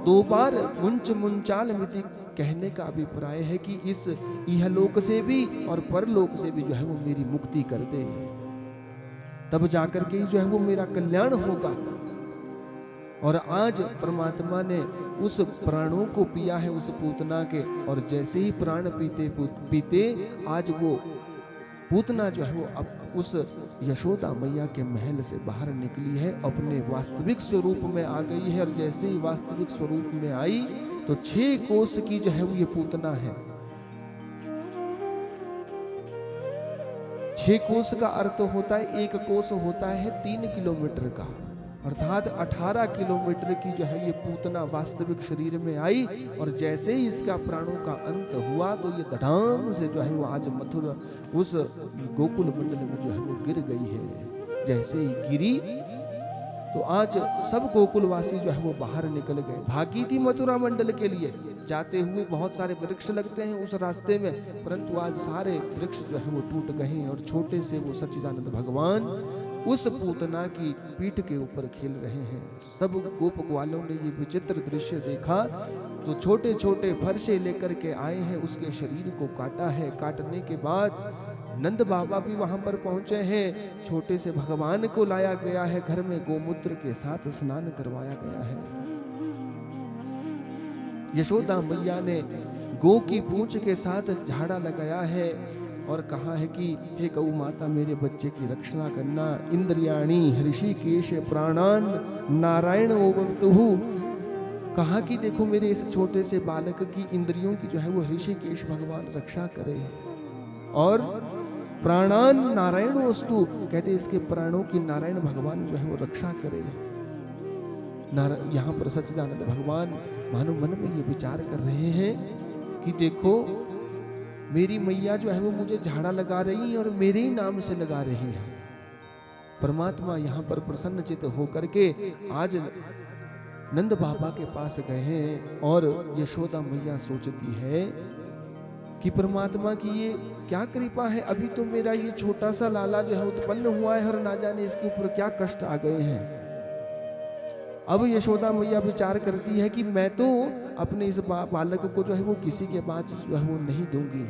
2 बार मुंच मुंचालमिति कहने का अभिप्राय है कि इस इहलोक से भी और परलोक से भी जो है वो मेरी मुक्ति कर दे, तब जाकर के जो है वो मेरा कल्याण होगा। और आज परमात्मा ने उस प्राणों को पिया है उस पूतना के, और जैसे ही प्राण पीते पीते आज वो पूतना जो है वो अब उस यशोदा मैया के महल से बाहर निकली है, अपने वास्तविक स्वरूप में आ गई है। और जैसे ही वास्तविक स्वरूप में आई तो 6 कोस की जो है वो ये पूतना है। 6 कोस का अर्थ होता है, 1 कोस होता है 3 किलोमीटर का, अर्थात 18 किलोमीटर की जो है ये पूतना वास्तविक शरीर में आई, और जैसे ही इसका प्राणों का अंत हुआ तो ये धड़ाम से जो है वो आज मथुरा उस गोकुल मंडल में जो है वो गिर गई है। जैसे ही गिरी तो आज सब गोकुलवासी जो है वो बाहर निकल गए। भागी थी मथुरा मंडल के लिए, जाते हुए बहुत सारे वृक्ष लगते हैं उस रास्ते में, परंतु आज सारे वृक्ष जो है वो टूट गए और छोटे से वो सच्चिदानंद भगवान उस पूतना की पीठ के ऊपर खेल रहे हैं। सब गोप ग्वालों ने ये विचित्र दृश्य देखा तो छोटे छोटे फरसे लेकर के आए हैं, उसके शरीर को काटा है। काटने के बाद नंद बाबा भी वहां पर पहुंचे हैं। छोटे से भगवान को लाया गया है, घर में गोमूत्र के साथ स्नान करवाया गया है। यशोदा मैया ने गो की पूंछ के साथ झाड़ा लगाया है और कहा है कि हे गौ माता मेरे बच्चे की रक्षा करना। इंद्रियाणी ऋषिकेश प्राणान नारायण ओवतुहु, कहा कि देखो मेरे इस छोटे से बालक की इंद्रियों की जो है वो ऋषिकेश भगवान रक्षा करे, और प्राणान नारायण वस्तु, कहते इसके प्राणों की नारायण भगवान जो है वो रक्षा करे। यहाँ पर सच्चिदानंद भगवान मानो मन में ये विचार कर रहे हैं कि देखो मेरी मैया जो है वो मुझे झाड़ा लगा रही है और मेरे ही नाम से लगा रही है। परमात्मा यहाँ पर प्रसन्नचित होकर के आज नंद बाबा के पास गए हैं और यशोदा मैया सोचती है कि परमात्मा की ये क्या कृपा है, अभी तो मेरा ये छोटा सा लाला जो है उत्पन्न हुआ है और ना जाने इसके ऊपर क्या कष्ट आ गए हैं। अब यशोदा मैया विचार करती है कि मैं तो अपने इस बालक को जो है वो किसी के पास जो है वो नहीं दूंगी।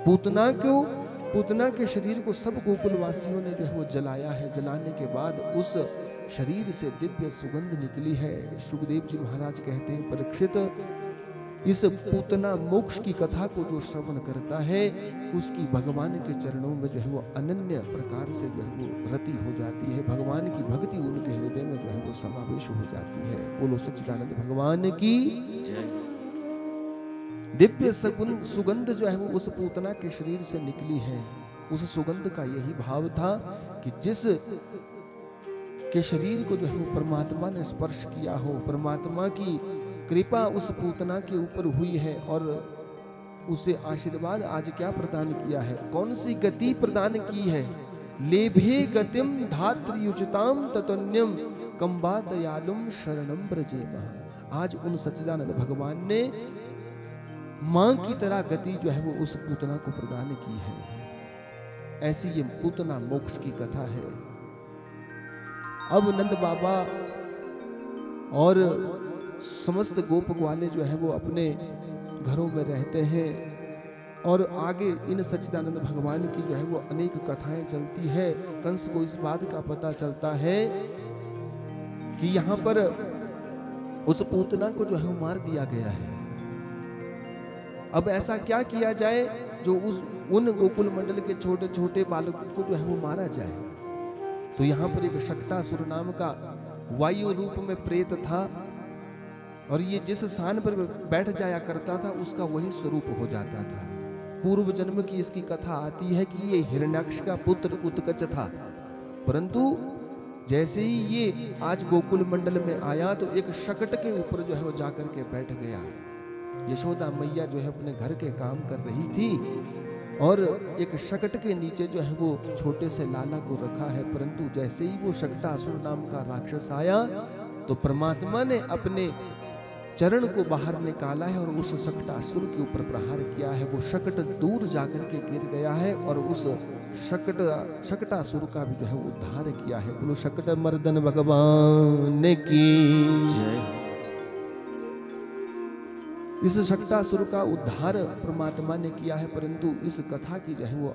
पूतना क्यों? पूतना के शरीर को सब गोकुलवासियों ने जो है वो जलाया है। जलाने के बाद उस शरीर से दिव्य सुगंध निकली है। सुखदेव जी महाराज कहते हैं, परीक्षित इस पूतना मोक्ष की कथा को जो श्रवण करता है उसकी भगवान के चरणों में जो है वो अनन्य प्रकार से जो है वो रति हो जाती है। भगवान की भक्ति उनके हृदय में जो है वो समावेश हो जाती है। बोलो सच्चिदानंद भगवान की जय। दिव्य सुगंध जो है वो उस पूतना के शरीर से निकली है। उस सुगंध का यही भाव था कि जिस के शरीर को जो है वो परमात्मा ने स्पर्श किया हो, परमात्मा की कृपा उस पूतना के ऊपर हुई है और उसे आशीर्वाद आज क्या प्रदान किया है, कौन सी गति प्रदान की है। लेभे गतिम धात्रियुचिताम ततुन्यम कंबा दयालुम शरणम ब्रजेमः। आज उन सच्चिदानंद भगवान ने मां की तरह गति जो है वो उस पूतना को प्रदान की है। ऐसी ये पूतना मोक्ष की कथा है। अब नंद बाबा और समस्त गोप ग्वाले जो है वो अपने घरों में रहते हैं और आगे इन सच्चिदानंद भगवान की जो है वो अनेक कथाएं चलती है। कंस को इस बात का पता चलता है कि यहाँ पर उस पूतना को जो है वो मार दिया गया है। अब ऐसा क्या किया जाए जो उन गोकुल मंडल के छोटे छोटे बालकों को जो है वो मारा जाए। तो यहाँ पर एक शक्टासुर नाम का वायु रूप में प्रेत था और ये जिस स्थान पर बैठ जाया करता था उसका वही स्वरूप हो जाता था। पूर्व जन्म की इसकी कथा आती है कि ये हिरण्याक्ष का पुत्र उत्कच था, परंतु जैसे ही ये आज गोकुल मंडल में आया तो एक शकट के ऊपर जो है वो जाकर के बैठ गया। यशोदा मैया जो है अपने घर के काम कर रही थी और एक शकट के नीचे जो है वो छोटे से लाला को रखा है, परंतु जैसे ही वो शक्टासुर नाम का राक्षस आया तो परमात्मा ने अपने चरण को बाहर निकाला है और उस शक्टासुर के ऊपर प्रहार किया है। वो शकट दूर जाकर के गिर गया है और उस शक्टासुर का भी जो है उद्धार किया है। बोलो शकट मर्दन भगवान की जय। इस शक्टासुर का उद्धार परमात्मा ने किया है, परंतु इस कथा की जो है वो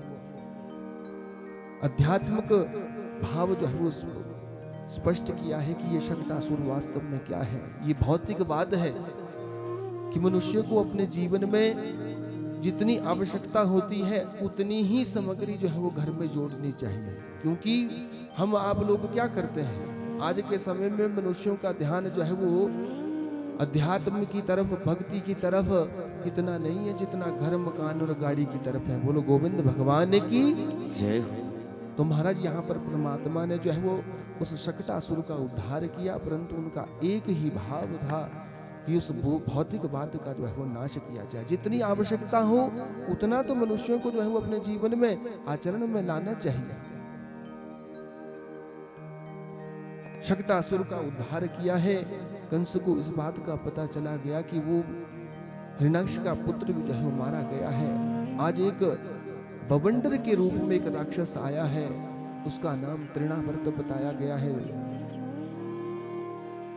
आध्यात्मिक भाव जो है वो स्पष्ट किया है कि ये शक्टासुर वास्तव में क्या है। ये भौतिकवाद है कि मनुष्य को अपने जीवन में जितनी आवश्यकता होती है उतनी ही सामग्री जो है वो घर में जोड़नी चाहिए। क्योंकि हम आप लोग क्या करते हैं, आज के समय में मनुष्यों का ध्यान जो है वो अध्यात्म की तरफ, भक्ति की तरफ इतना नहीं है जितना घर मकान और गाड़ी की तरफ है। बोलो गोविंद भगवान की जय हो। तो महाराज यहाँ पर परमात्मा ने जो है वो उस शकटासुर का उद्धार किया, परंतु उनका एक ही भाव था कि उस भौतिकवाद का जो है वो नाश किया जाए। जितनी आवश्यकता हो उतना तो मनुष्यों को जो है वो अपने जीवन में आचरण में लाना चाहिए। शकटासुर का उद्धार किया है। कंस को इस बात का पता चला गया कि वो हिरण्याक्ष का पुत्र भी जो है वो मारा गया है। आज एक बवंडर के रूप में एक राक्षस आया है, उसका नाम तृणावर्त बताया गया है।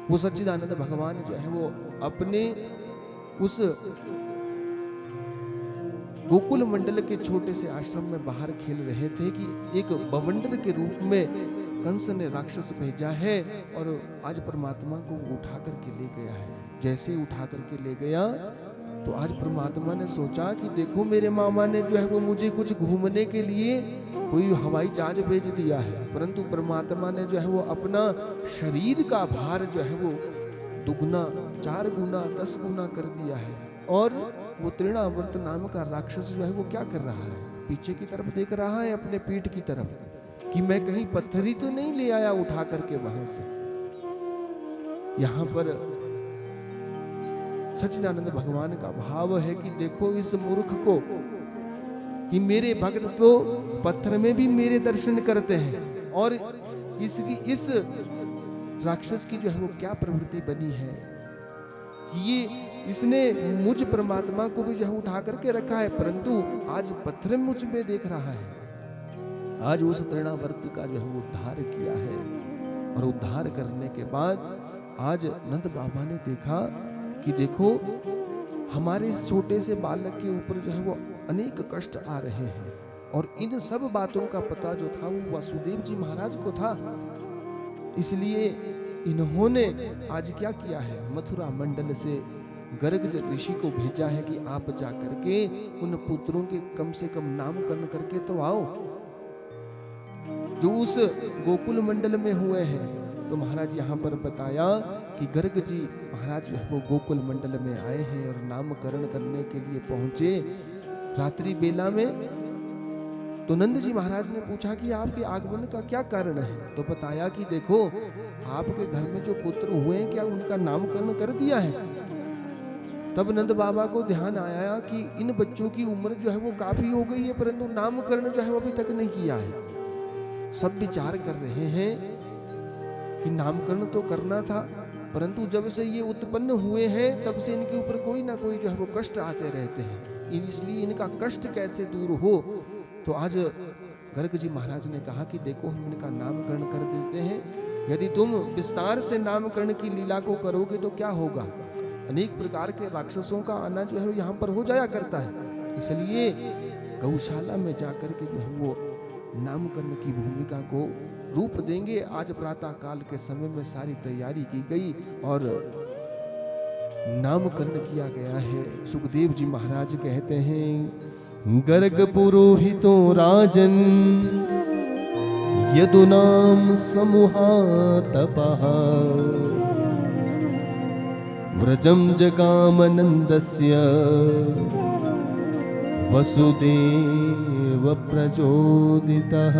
वो सच्चिदानंद भगवान जो है वो अपने उस गोकुल मंडल के छोटे से आश्रम में बाहर खेल रहे थे कि एक बवंडर के रूप में कंस ने राक्षस भेजा है और आज परमात्मा को उठा करके ले गया है। जैसे उठा करके ले गया तो आज परमात्मा ने सोचा कि देखो मेरे मामा ने जो है वो मुझे कुछ घूमने के लिए कोई हवाई जहाज भेज दिया है, परंतु परमात्मा ने जो है वो अपना शरीर का भार जो है वो दुगना 4 गुना 10 गुना कर दिया है। और वो तृणावर्त नाम का राक्षस जो है वो क्या कर रहा है, पीछे की तरफ देख रहा है, अपने पीठ की तरफ, कि मैं कहीं पत्थर ही तो नहीं ले आया उठा करके वहां से। यहां पर सच्चिदानंद भगवान का भाव है कि देखो इस मूर्ख को, कि मेरे भक्त तो पत्थर में भी मेरे दर्शन करते हैं और इसकी इस राक्षस की जो है वो क्या प्रवृत्ति बनी है, ये इसने मुझ परमात्मा को भी जो है उठा करके रखा है, परंतु आज पत्थर मुझ में देख रहा है। आज उस तृणावर्त का जो है वो उद्धार किया है और उद्धार करने के बाद आज नंद बाबा ने देखा कि देखो हमारे इस छोटे से बालक के ऊपर जो है वो अनेक कष्ट आ रहे हैं, और इन सब बातों का पता जो था वो वासुदेव जी महाराज को था। इसलिए इन्होंने आज क्या किया है, मथुरा मंडल से गर्ग ऋषि को भेजा है कि आप जाकर के उन पुत्रों के कम से कम नामकरण करके तो आओ जो उस गोकुल मंडल में हुए हैं। तो महाराज यहाँ पर बताया कि गर्ग जी महाराज जो है वो गोकुल मंडल में आए हैं और नामकरण करने के लिए पहुंचे रात्रि बेला में। तो नंद जी महाराज ने पूछा कि आपके आगमन का क्या कारण है, तो बताया कि देखो आपके घर में जो पुत्र हुए हैं क्या उनका नामकरण कर दिया है। तब नंद बाबा को ध्यान आया कि इन बच्चों की उम्र जो है वो काफी हो गई है, परंतु नामकरण जो है वो अभी तक नहीं किया है। सब विचार कर रहे हैं कि नामकरण तो करना था, परंतु जब से ये उत्पन्न हुए हैं तब से इनके ऊपर कोई ना कोई जो है वो कष्ट आते रहते हैं, इसलिए इनका कष्ट कैसे दूर हो। तो आज गर्ग जी महाराज ने कहा कि देखो हम इनका नामकरण कर देते हैं, यदि तुम विस्तार से नामकरण की लीला को करोगे तो क्या होगा, अनेक प्रकार के राक्षसों का आना जो है यहाँ पर हो जाया करता है। इसलिए गौशाला में जाकर के जो है वो नामकरण की भूमिका को रूप देंगे। आज प्रातः काल के समय में सारी तैयारी की गई और नामकरण किया गया है। सुखदेव जी महाराज कहते हैं, गर्ग पुरोहितो राजन यदुनाम समूहा तपः व्रजम जगामनंदस्य वसुदेव प्रचोदितः।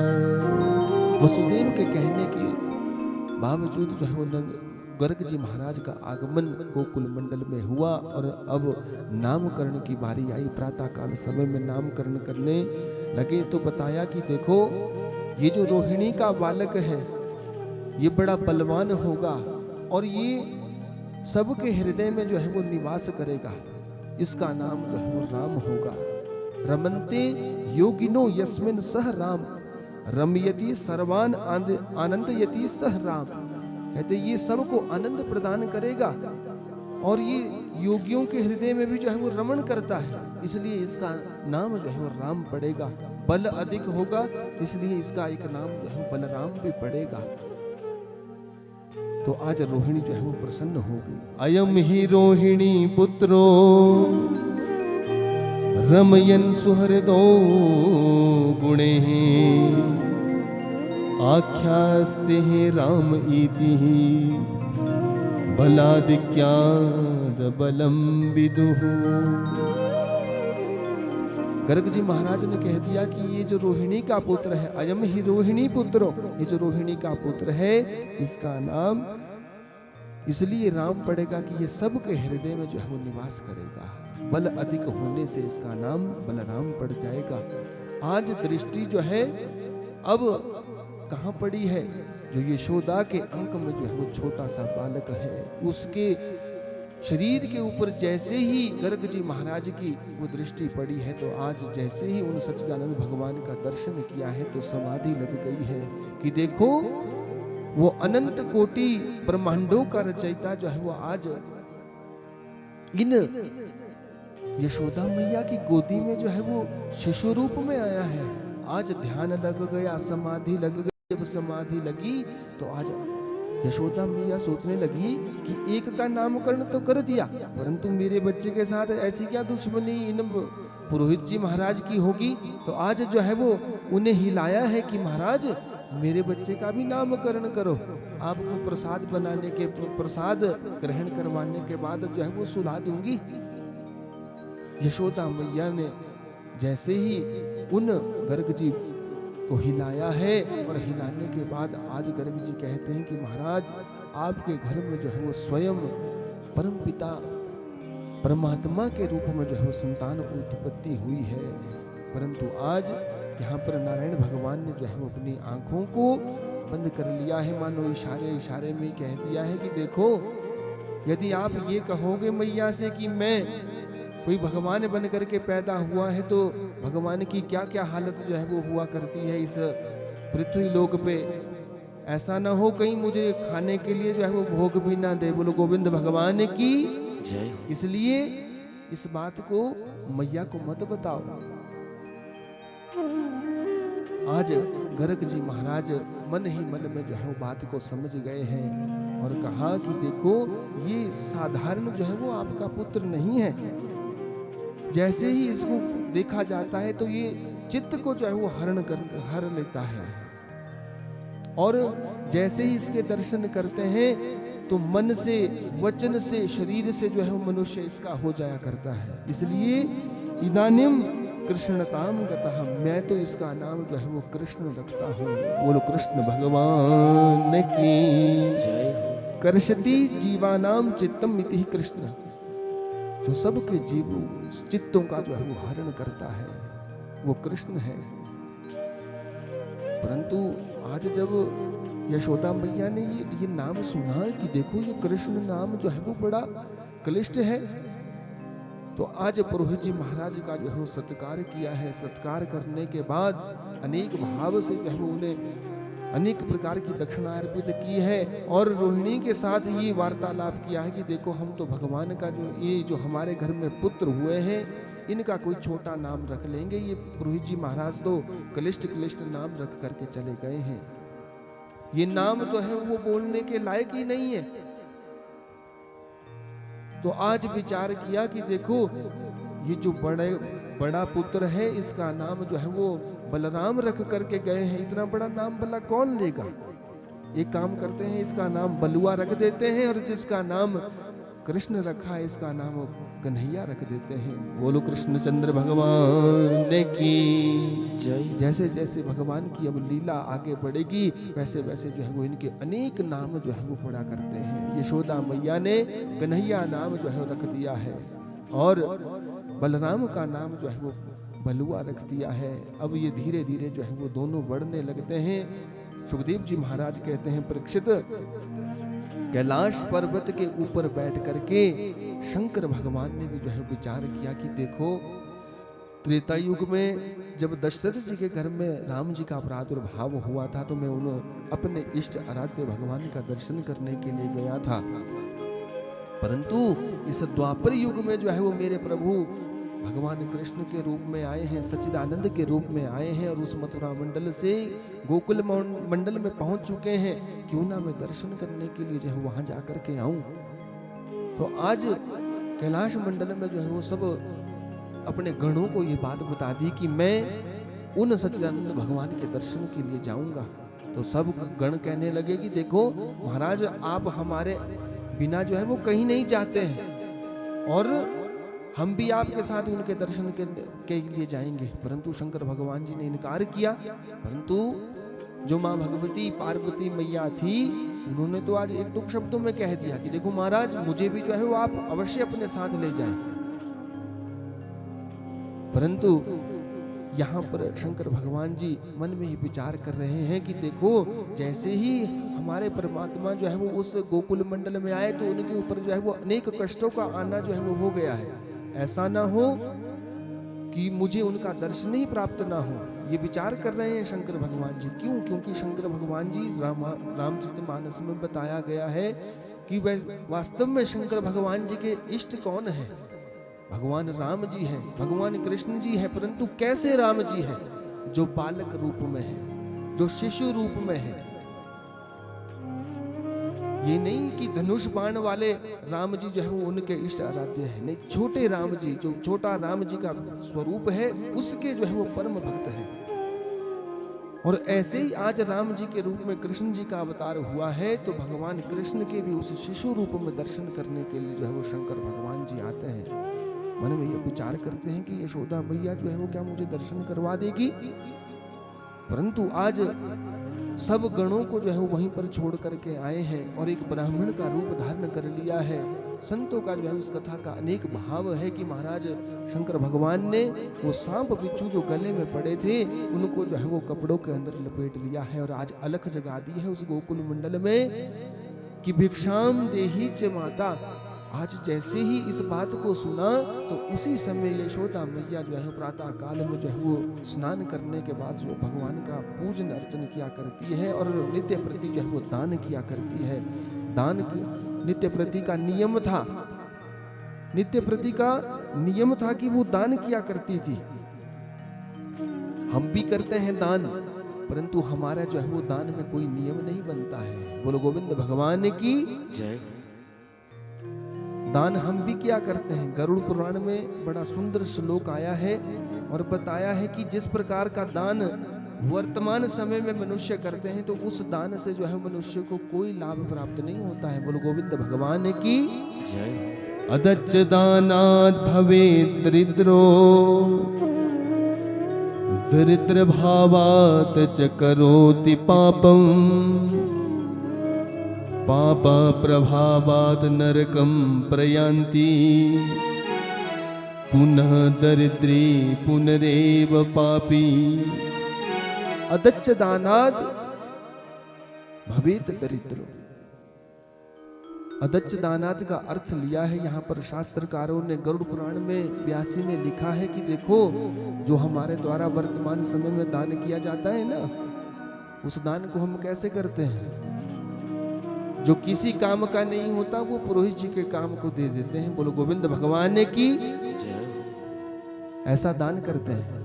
वसुदेव के कहने के बावजूद जो है वो गर्ग जी महाराज का आगमन गोकुल मंडल में हुआ और अब नामकरण की बारी आई। प्रातः काल समय में नामकरण करने लगे तो बताया कि देखो ये जो रोहिणी का बालक है ये बड़ा बलवान होगा और ये सबके हृदय में जो है वो निवास करेगा, इसका नाम जो है वो राम होगा। रमन्ते योगिनो यस्मिन सह राम रमयति सर्वान आनंदयति सह राम। कहते ये सबको आनंद प्रदान करेगा और ये योगियों के हृदय में भी जो है वो रमण करता है, इसलिए इसका नाम जो है वो राम पड़ेगा। बल अधिक होगा इसलिए इसका एक नाम जो है बलराम भी पड़ेगा। तो आज रोहिणी जो है वो प्रसन्न हो गई। अयम ही रोहिणी पुत्रो रमयन सुहृदो गुणे आख्यास्ते राम इति बलादिक्याद बलम विदुः। गर्ग जी महाराज ने कह दिया कि ये जो रोहिणी का पुत्र है, अयम ही रोहिणी पुत्रो, ये जो रोहिणी का पुत्र है इसका नाम इसलिए राम पड़ेगा कि ये सबके हृदय में जो है वो निवास करेगा। बल अधिक होने से इसका नाम बलराम पड़ जाएगा। आज दृष्टि जो है अब कहाँ पड़ी है? जो यशोदा के अंक में जो है वो छोटा सा बालक है, उसके शरीर के ऊपर जैसे ही गर्ग जी महाराज की वो दृष्टि पड़ी है, तो आज जैसे ही उन सच्चिदानंद भगवान का दर्शन किया है तो समाधि लग गई है कि देखो वो अनंत कोटि ब्रह्मांडों का रचयिता जो है वो आज इन यशोदा मैया की गोदी में जो है वो शिशु रूप में आया है। आज ध्यान लग गया, समाधि लग गई। जब समाधि लगी तो आज यशोदा मैया सोचने लगी कि एक का नामकरण तो कर दिया, परंतु मेरे बच्चे के साथ ऐसी क्या दुश्मनी इन पुरोहित जी महाराज की होगी। तो आज जो है वो उन्हें हिलाया है कि महाराज मेरे बच्चे का भी नामकरण करो। आपको प्रसाद बनाने के प्रसाद ग्रहण करवाने के बाद जो है वो सुला दूंगी। यशोदा मैया ने जैसे ही उन गर्ग जी को हिलाया है और हिलाने के बाद आज गर्ग जी कहते हैं कि महाराज आपके घर में जो है वो स्वयं परमपिता परमात्मा के रूप में जो है वो संतान उत्पत्ति हुई है। परंतु आज यहाँ पर नारायण भगवान ने जो है वो अपनी आंखों को बंद कर लिया है, मानो इशारे इशारे में कह दिया है कि देखो यदि आप ये कहोगे मैया से कि मैं कोई भगवान बन करके पैदा हुआ है तो भगवान की क्या क्या हालत जो है वो हुआ करती है इस पृथ्वी लोक पे, ऐसा ना हो कहीं मुझे खाने के लिए जो है वो भोग भी ना दे। बोलो गोविंद भगवान की जय। इसलिए इस बात को मैया को मत बताओ। आज गर्ग जी महाराज मन ही मन में जो है वो बात को समझ गए हैं और कहा कि देखो ये साधारण जो है वो आपका पुत्र नहीं है। जैसे ही इसको देखा जाता है तो ये चित्त को जो है वो हर लेता है और जैसे ही इसके दर्शन करते हैं तो मन से वचन से शरीर से जो है वो मनुष्य इसका हो जाया करता है। इसलिए इदानीम कृष्णताम गतः, मैं तो इसका नाम जो है वो कृष्ण रखता हूँ। बोलो कृष्ण भगवान की जय। कर्षति जीवानाम चित्तम इति कृष्ण, जो सबके जीव चित्तों का जो है वो हरण करता है वो कृष्ण है। परंतु आज जब यशोदा मैया ने ये नाम सुना कि देखो ये कृष्ण नाम जो है वो बड़ा क्लिष्ट है, तो आज पुरोहित जी महाराज का जो है वो सत्कार किया है। सत्कार करने के बाद अनेक भाव से जो है उन्हें अनेक प्रकार की दक्षिणा अर्पित की है और रोहिणी के साथ ये वार्तालाप किया है कि देखो हम तो भगवान का जो हमारे घर में पुत्र हुए हैं इनका कोई छोटा नाम रख लेंगे। ये पुरोहित जी महाराज तो क्लिष्ट नाम रख करके चले गए हैं, ये नाम तो है वो बोलने के लायक ही नहीं है। तो आज विचार किया कि देखो ये जो बड़ा पुत्र है इसका नाम जो है वो बलराम रख करके गए हैं, इतना बड़ा नाम भला कौन लेगा। एक काम करते हैं इसका नाम बलुआ रख देते हैं और जिसका नाम कृष्ण रखा है इसका नाम कन्हैया रख देते हैं। बोलो कृष्णचंद्र भगवान की जय। जैसे जैसे भगवान की अब लीला आगे बढ़ेगी वैसे वैसे जो है वो इनके अनेक नाम जो है वो पड़ा करते हैं। यशोदा मैया ने कन्हैया नाम जो है रख दिया है और बलराम का नाम जो है वो बलुआ रख दिया है। अब ये धीरे धीरे जो है वो दोनों बढ़ने लगते हैं। सुखदेव जी महाराज कहते हैं परीक्षित, कैलाश पर्वत के ऊपर बैठ करके शंकर भगवान ने भी जो है विचार किया कि देखो त्रेता युग में जब दशरथ जी के घर में राम जी का प्रादुर्भाव हुआ था तो मैं उन्हें अपने इष्ट आराध्य भगवान का दर्शन करने के लिए गया था, परंतु इस द्वापर युग में जो है वो मेरे प्रभु भगवान कृष्ण के रूप में आए हैं, सच्चिदानंद के रूप में आए हैं और उस मथुरा मंडल से गोकुल मंडल में पहुंच चुके हैं। क्यों ना मैं दर्शन करने के लिए जो है वहां जाकर के आऊं। तो आज कैलाश मंडल में जो है वो सब अपने गणों को ये बात बता दी कि मैं उन सच्चिदानंद भगवान के दर्शन के लिए जाऊंगा। तो सब गण कहने लगे कि देखो महाराज आप हमारे बिना जो है वो कहीं नहीं जाते हैं और हम भी आपके साथ उनके दर्शन के लिए जाएंगे। परंतु शंकर भगवान जी ने इनकार किया। परंतु जो माँ भगवती पार्वती मैया थी, उन्होंने तो आज एक दो शब्दों में कह दिया कि देखो महाराज, मुझे भी जो है वो आप अवश्य अपने साथ ले जाएं। परंतु यहाँ पर शंकर भगवान जी मन में ही विचार कर रहे हैं कि देखो, जैसे ही हमारे परमात्मा जो है वो उस गोकुल मंडल में आए तो उनके ऊपर जो है वो अनेक कष्टों का आना जो है वो हो गया है। ऐसा ना हो कि मुझे उनका दर्शन ही प्राप्त ना हो, ये विचार कर रहे हैं शंकर भगवान जी। क्यों? क्योंकि शंकर भगवान जी रामचरितमानस में बताया गया है कि वास्तव में शंकर भगवान जी के इष्ट कौन है? भगवान राम जी हैं, भगवान कृष्ण जी हैं। परंतु कैसे राम जी हैं? जो बालक रूप में है, जो शिशु रूप में है। ये नहीं कि धनुष बाण वाले राम जी जो है वो उनके इष्ट आराध्य है, नहीं, छोटे राम जी, जो छोटा राम जी का स्वरूप है, उसके जो है वो परम भक्त है। और ऐसे ही आज राम जी के रूप में कृष्ण जी का अवतार हुआ है, तो भगवान कृष्ण के भी उस शिशु रूप में दर्शन करने के लिए जो है वो शंकर भगवान जी आते हैं। मन में ये विचार करते हैं कि यशोदा मैया जो है वो क्या मुझे दर्शन करवा देगी? परंतु आज सब गणों को जो है वो वहीं पर छोड़ करके आए हैं और एक ब्राह्मण का रूप धारण कर लिया है। संतों का जो है उस कथा का अनेक भाव है कि महाराज शंकर भगवान ने वो सांप बिच्छू जो गले में पड़े थे, उनको जो है वो कपड़ों के अंदर लपेट लिया है और आज अलख जगा दी है उस गोकुल मंडल में कि भिक्षाम देही च माता। आज जैसे ही इस बात को सुना तो उसी समय यशोदा मैया जो है प्रातः काल में जो है वो स्नान करने के बाद जो भगवान का पूजन अर्चन किया करती है और नित्य प्रति जो है वो दान किया करती है। दान नित्य प्रति का नियम था, नित्य प्रति का नियम था कि वो दान किया करती थी। हम भी करते हैं दान, परंतु हमारा जो है वो दान में कोई नियम नहीं बनता है। बोलो गोविंद भगवान की जय। दान हम भी क्या करते हैं। गरुड़ पुराण में बड़ा सुंदर श्लोक आया है और बताया है कि जिस प्रकार का दान वर्तमान समय में मनुष्य करते हैं तो उस दान से जो है मनुष्य को कोई लाभ प्राप्त नहीं होता है। बोलो गोविंद भगवान की जय। अदच्च दानात् भवेत् दरिद्रो दरिद्र भावात् च करोति पापम् पाप प्रभावात् नरकं प्रयान्ति पुनः दरिद्री पुनरेव पापी। अदच्च दानात् भवेत् दरिद्रो। अदच्च दानात् का अर्थ लिया है यहाँ पर शास्त्रकारों ने गरुड़ पुराण में 82 में लिखा है कि देखो, जो हमारे द्वारा वर्तमान समय में दान किया जाता है ना, उस दान को हम कैसे करते हैं? जो किसी काम का नहीं होता वो पुरोहित जी के काम को दे देते हैं। बोलो गोविंद भगवान की ऐसा दान करते हैं।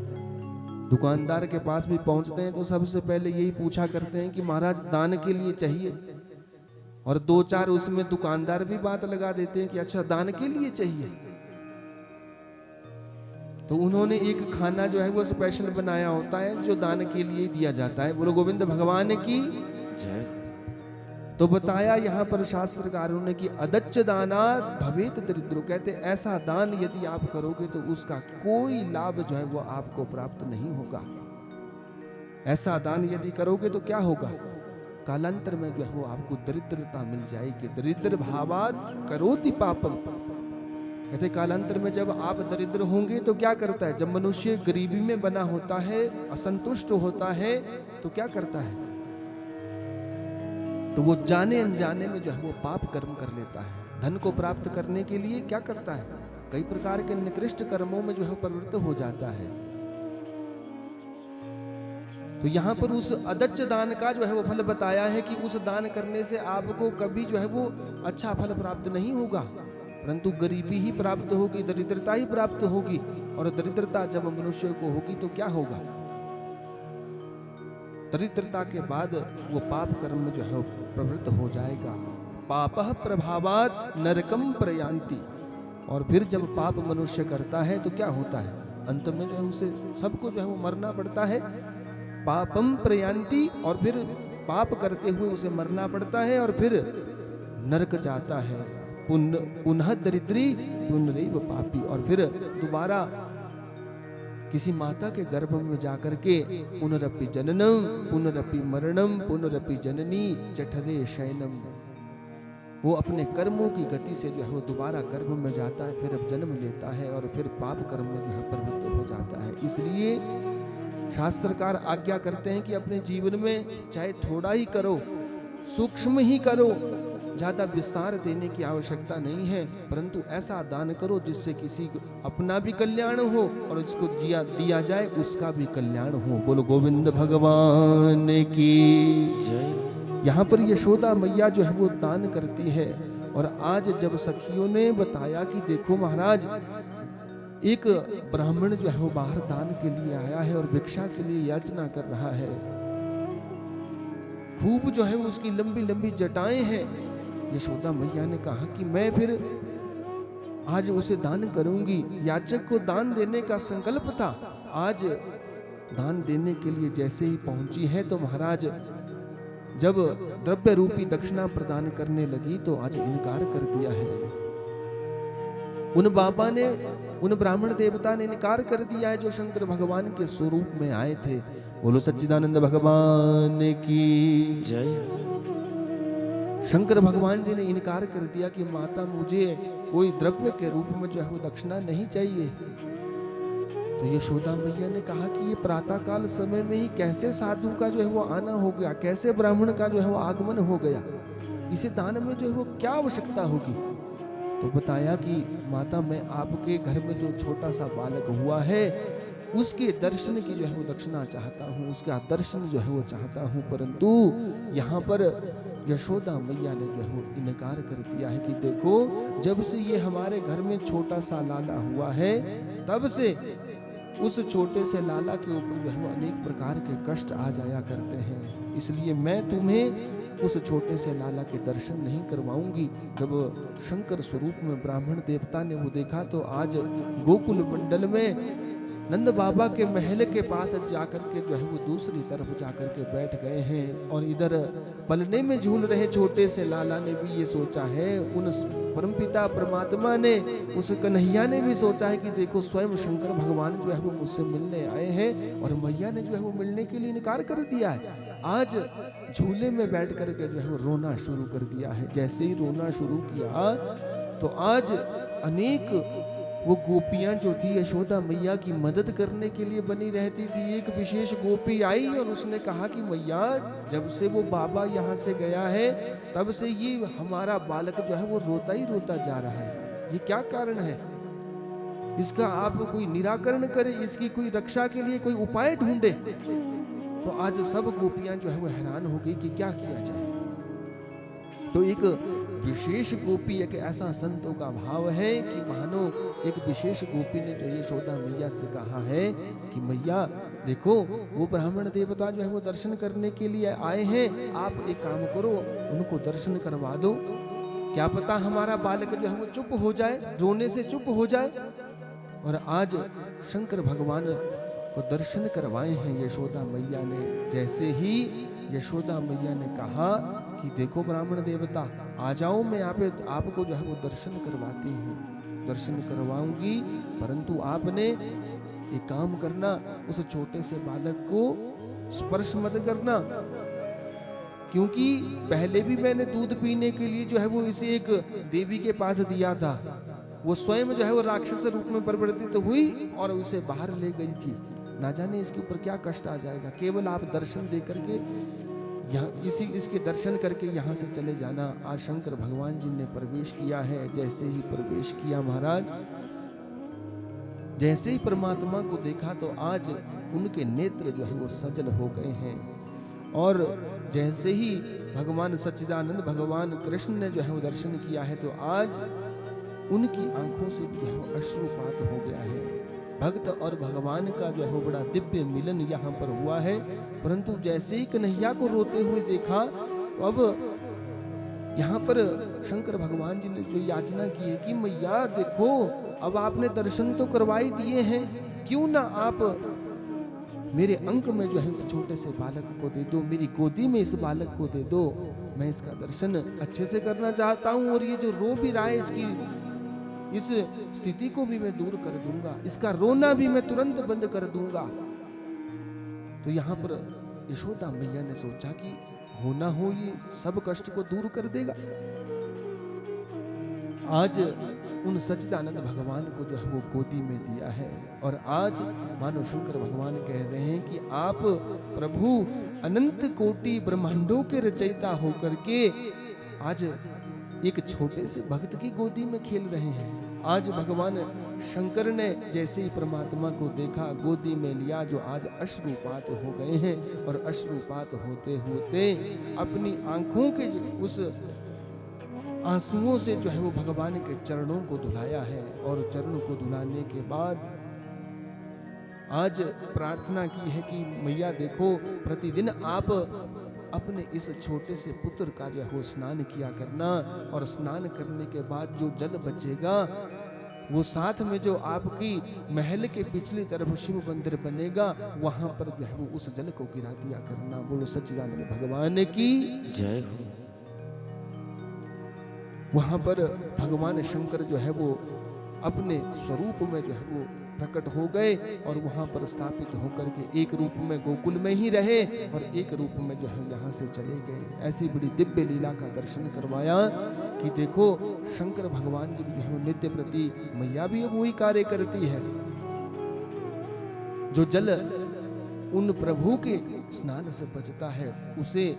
दुकानदार के पास भी पहुंचते हैं तो सबसे पहले यही पूछा करते हैं कि महाराज दान के लिए चाहिए, और दो चार उसमें दुकानदार भी बात लगा देते हैं कि अच्छा दान के लिए चाहिए। तो उन्होंने एक खाना जो है वो स्पेशल बनाया होता है जो दान के लिए दिया जाता है। बोलो गोविंद भगवान की जय। तो बताया यहाँ पर शास्त्रकारों ने कि अदच्च दानात् भवेत् दरिद्रो, कहते ऐसा दान यदि आप करोगे तो उसका कोई लाभ जो है वो आपको प्राप्त नहीं होगा। ऐसा दान यदि करोगे तो क्या होगा? कालांतर में जो है वो आपको दरिद्रता मिल जाएगी। दरिद्र भावात् करोति पापम, कहते कालांतर में जब आप दरिद्र होंगे तो क्या करता है? जब मनुष्य गरीबी में बना होता है, असंतुष्ट होता है, तो क्या करता है? तो वो जाने अनजाने में जो है वो पाप कर्म कर लेता है। धन को प्राप्त करने के लिए क्या करता है? कई प्रकार के निकृष्ट कर्मों में जो है प्रवृत्त हो जाता है। तो यहाँ पर उस अदच्च दान का जो है वो फल बताया है कि उस दान करने से आपको कभी जो है वो अच्छा फल प्राप्त नहीं होगा, परंतु गरीबी ही प्राप्त होगी, दरिद्रता ही प्राप्त होगी। और दरिद्रता जब मनुष्य को होगी तो क्या होगा? दरिद्रता के बाद वो पाप कर्म जो है प्रवृत्त हो जाएगा। पापः प्रभावात् नरकम प्रयान्ति। और फिर जब पाप मनुष्य करता है तो क्या होता है? अंत में जो है उसे सबको जो है वो मरना पड़ता है। पापम प्रयान्ति, और फिर पाप करते हुए उसे मरना पड़ता है और फिर नरक जाता है। पुनः दरिद्री पुनरैव पापी। और फिर दोबारा किसी माता के गर्भ में जाकर के पुनरपि जननम पुनरपि मरणम पुनरपि जननी जठरे शयनम, वो अपने कर्मों की गति से जो है वो दोबारा गर्भ में जाता है, फिर अब जन्म लेता है और फिर पाप कर्म में जो है प्रवृत्त हो जाता है। इसलिए शास्त्रकार आज्ञा करते हैं कि अपने जीवन में चाहे थोड़ा ही करो, सूक्ष्म ही करो, ज्यादा विस्तार देने की आवश्यकता नहीं है, परंतु ऐसा दान करो जिससे किसी को अपना भी कल्याण हो और जिसको दिया जाए उसका भी कल्याण हो। बोलो गोविंद भगवान की जय। यहाँ पर यशोदा मैया जो है वो दान करती है। और आज जब सखियों ने बताया कि देखो महाराज, एक ब्राह्मण जो है वो बाहर दान के लिए आया है और भिक्षा के लिए याचना कर रहा है, खूब जो है वो उसकी लंबी लंबी जटाएं हैं। यशोदा मैया ने कहा कि मैं फिर आज उसे दान करूंगी। याचक को दान देने का संकल्प था, आज दान देने के लिए जैसे ही पहुंची है तो महाराज जब द्रव्य रूपी दक्षिणा प्रदान करने लगी तो आज इनकार कर दिया है। उन बाबा ने, उन ब्राह्मण देवता ने इनकार कर दिया है जो शंकर भगवान के स्वरूप में आए थे। बोलो सच्चिदानंद भगवान की जय। शंकर भगवान जी ने इनकार कर दिया कि माता मुझे कोई द्रव्य के रूप में जो है वो दक्षिणा नहीं चाहिए। तो यशोदा मैया ने कहा कि ये प्रातः काल समय में ही कैसे साधु का जो है वो आना हो गया, कैसे ब्राह्मण का जो है वो आगमन हो गया, इसे दान में जो है वो क्या आवश्यकता होगी। तो बताया कि माता मैं आपके घर में जो छोटा सा बालक हुआ है उसके दर्शन की जो है वो दक्षिणा चाहता हूँ, उसका दर्शन जो है वो चाहता हूँ। परंतु यहाँ पर यशोदा मैया ने जो है वो इनकार कर दिया है कि देखो जब से ये हमारे घर में छोटा सा लाला हुआ है तब से उस छोटे से लाला के ऊपर जो है वो अनेक प्रकार के कष्ट आ जाया करते हैं, इसलिए मैं तुम्हें उस छोटे से लाला के दर्शन नहीं करवाऊंगी। जब शंकर स्वरूप में ब्राह्मण देवता ने वो देखा तो आज गोकुल मंडल में नंद बाबा के महल के पास जाकर के जो है वो दूसरी तरफ जाकर के बैठ गए हैं। और इधर पलने में झूल रहे छोटे से लाला ने भी ये सोचा है, उन परमपिता परमात्मा ने, उस कन्हैया ने भी सोचा है कि देखो स्वयं शंकर भगवान जो है वो मुझसे मिलने आए हैं और मैया ने जो है वो मिलने के लिए इनकार कर दिया है। आज झूले में बैठ करके जो है वो रोना शुरू कर दिया है। जैसे ही रोना शुरू किया तो आज अनेक वो गोपियां जो थी यशोदा मैया की मदद करने के लिए बनी रहती थी। एक विशेष गोपी आई और उसने कहा कि मैया जब से वो बाबा यहाँ से गया है तब से ये हमारा बालक जो है वो रोता ही रोता जा रहा है, ये क्या कारण है, इसका आप कोई निराकरण करें, इसकी कोई रक्षा के लिए कोई उपाय ढूंढे। तो आज सब गोपियां जो है वो हैरान हो गई कि क्या किया जाए। तो एक विशेष गोपी, एक ऐसा संतों का भाव है कि मानो एक विशेष गोपी ने जो यशोदा मैया से कहा है कि मैया देखो वो ब्राह्मण देवता जो है वो दर्शन करने के लिए आए हैं, आप एक काम करो उनको दर्शन करवा दो, क्या पता हमारा बालक जो है वो चुप हो जाए, रोने से चुप हो जाए। और आज शंकर भगवान को दर्शन करवाए हैं यशोदा मैया ने। जैसे ही यशोदा मैया ने कहा कि देखो ब्राह्मण देवता आ जाओ, मैं आपको जो है वो दर्शन करवाती हूँ, दर्शन करवाऊंगी, परंतु आपने एक काम करना, उस छोटे से बालक को स्पर्श मत करना, क्योंकि पहले भी मैंने दूध पीने के लिए जो है वो इसे एक देवी के पास दिया था, वो स्वयं जो है वो राक्षस रूप में परिवर्तित हुई और उसे बाहर ले गई थी। ना जाने इसके ऊपर क्या कष्ट आ जाएगा, केवल आप दर्शन दे करके यहाँ इसके दर्शन करके यहाँ से चले जाना। आज शंकर भगवान जी ने प्रवेश किया है। जैसे ही प्रवेश किया महाराज, जैसे ही परमात्मा को देखा तो आज उनके नेत्र जो है वो सजल हो गए हैं। और जैसे ही भगवान सच्चिदानंद भगवान कृष्ण ने जो है वो दर्शन किया है तो आज उनकी आंखों से जो है वो अश्रुपात हो गया है। भक्त और भगवान का जो है बड़ा दिव्य मिलन यहाँ पर हुआ है। परंतु जैसे ही कन्हैया को रोते हुए देखा, अब यहाँ पर शंकर भगवान जी ने जो याचना की है कि मैया देखो अब आपने दर्शन तो करवाई दिए हैं, क्यों ना आप मेरे अंक में जो है इस छोटे से बालक को दे दो, मेरी गोदी में इस बालक को दे दो, मैं इसका दर्शन अच्छे से करना चाहता हूं और ये जो रो भी रहा है इसकी इस स्थिति को भी मैं दूर कर दूंगा, इसका रोना भी मैं तुरंत बंद कर दूंगा। तो यहाँ पर यशोदा मैया ने सोचा कि हो ना हो ये सब कष्ट को दूर कर देगा। आज उन सच्चिदानंद भगवान को जो है वो गोदी में दिया है और आज मानो शंकर भगवान कह रहे हैं कि आप प्रभु अनंत कोटि ब्रह्मांडों के रचयिता होकर के आज एक छोटे से भक्त की गोदी में खेल रहे हैं। आज भगवान शंकर ने जैसे ही परमात्मा को देखा, गोदी में लिया, जो आज अश्रुपात हो गए हैं और अश्रुपात होते होते अपनी आंखों के उस आंसुओं से जो है वो भगवान के चरणों को धुलाया है और चरणों को धुलाने के बाद आज प्रार्थना की है कि मैया देखो, प्रतिदिन आप अपने इस छोटे से पुत्र का जो है स्नान किया करना और स्नान करने के बाद जो जल बचेगा वो साथ में जो आपकी महल के पिछली तरफ शिव मंदिर बनेगा वहां पर जो है वो उस जल को गिरा दिया करना। बोलो सच्चिदानंद भगवान की जय हो। वहां पर भगवान शंकर जो है वो अपने स्वरूप में जो है वो प्रकट हो गए और वहां पर स्थापित होकर के एक रूप में गोकुल में ही रहे और एक रूप में जो है यहाँ से चले गए। ऐसी बड़ी दिव्य लीला का दर्शन करवाया कि देखो शंकर भगवान जी जो है नित्य प्रति मैया भी वही कार्य करती है। जो जल उन प्रभु के स्नान से बचता है उसे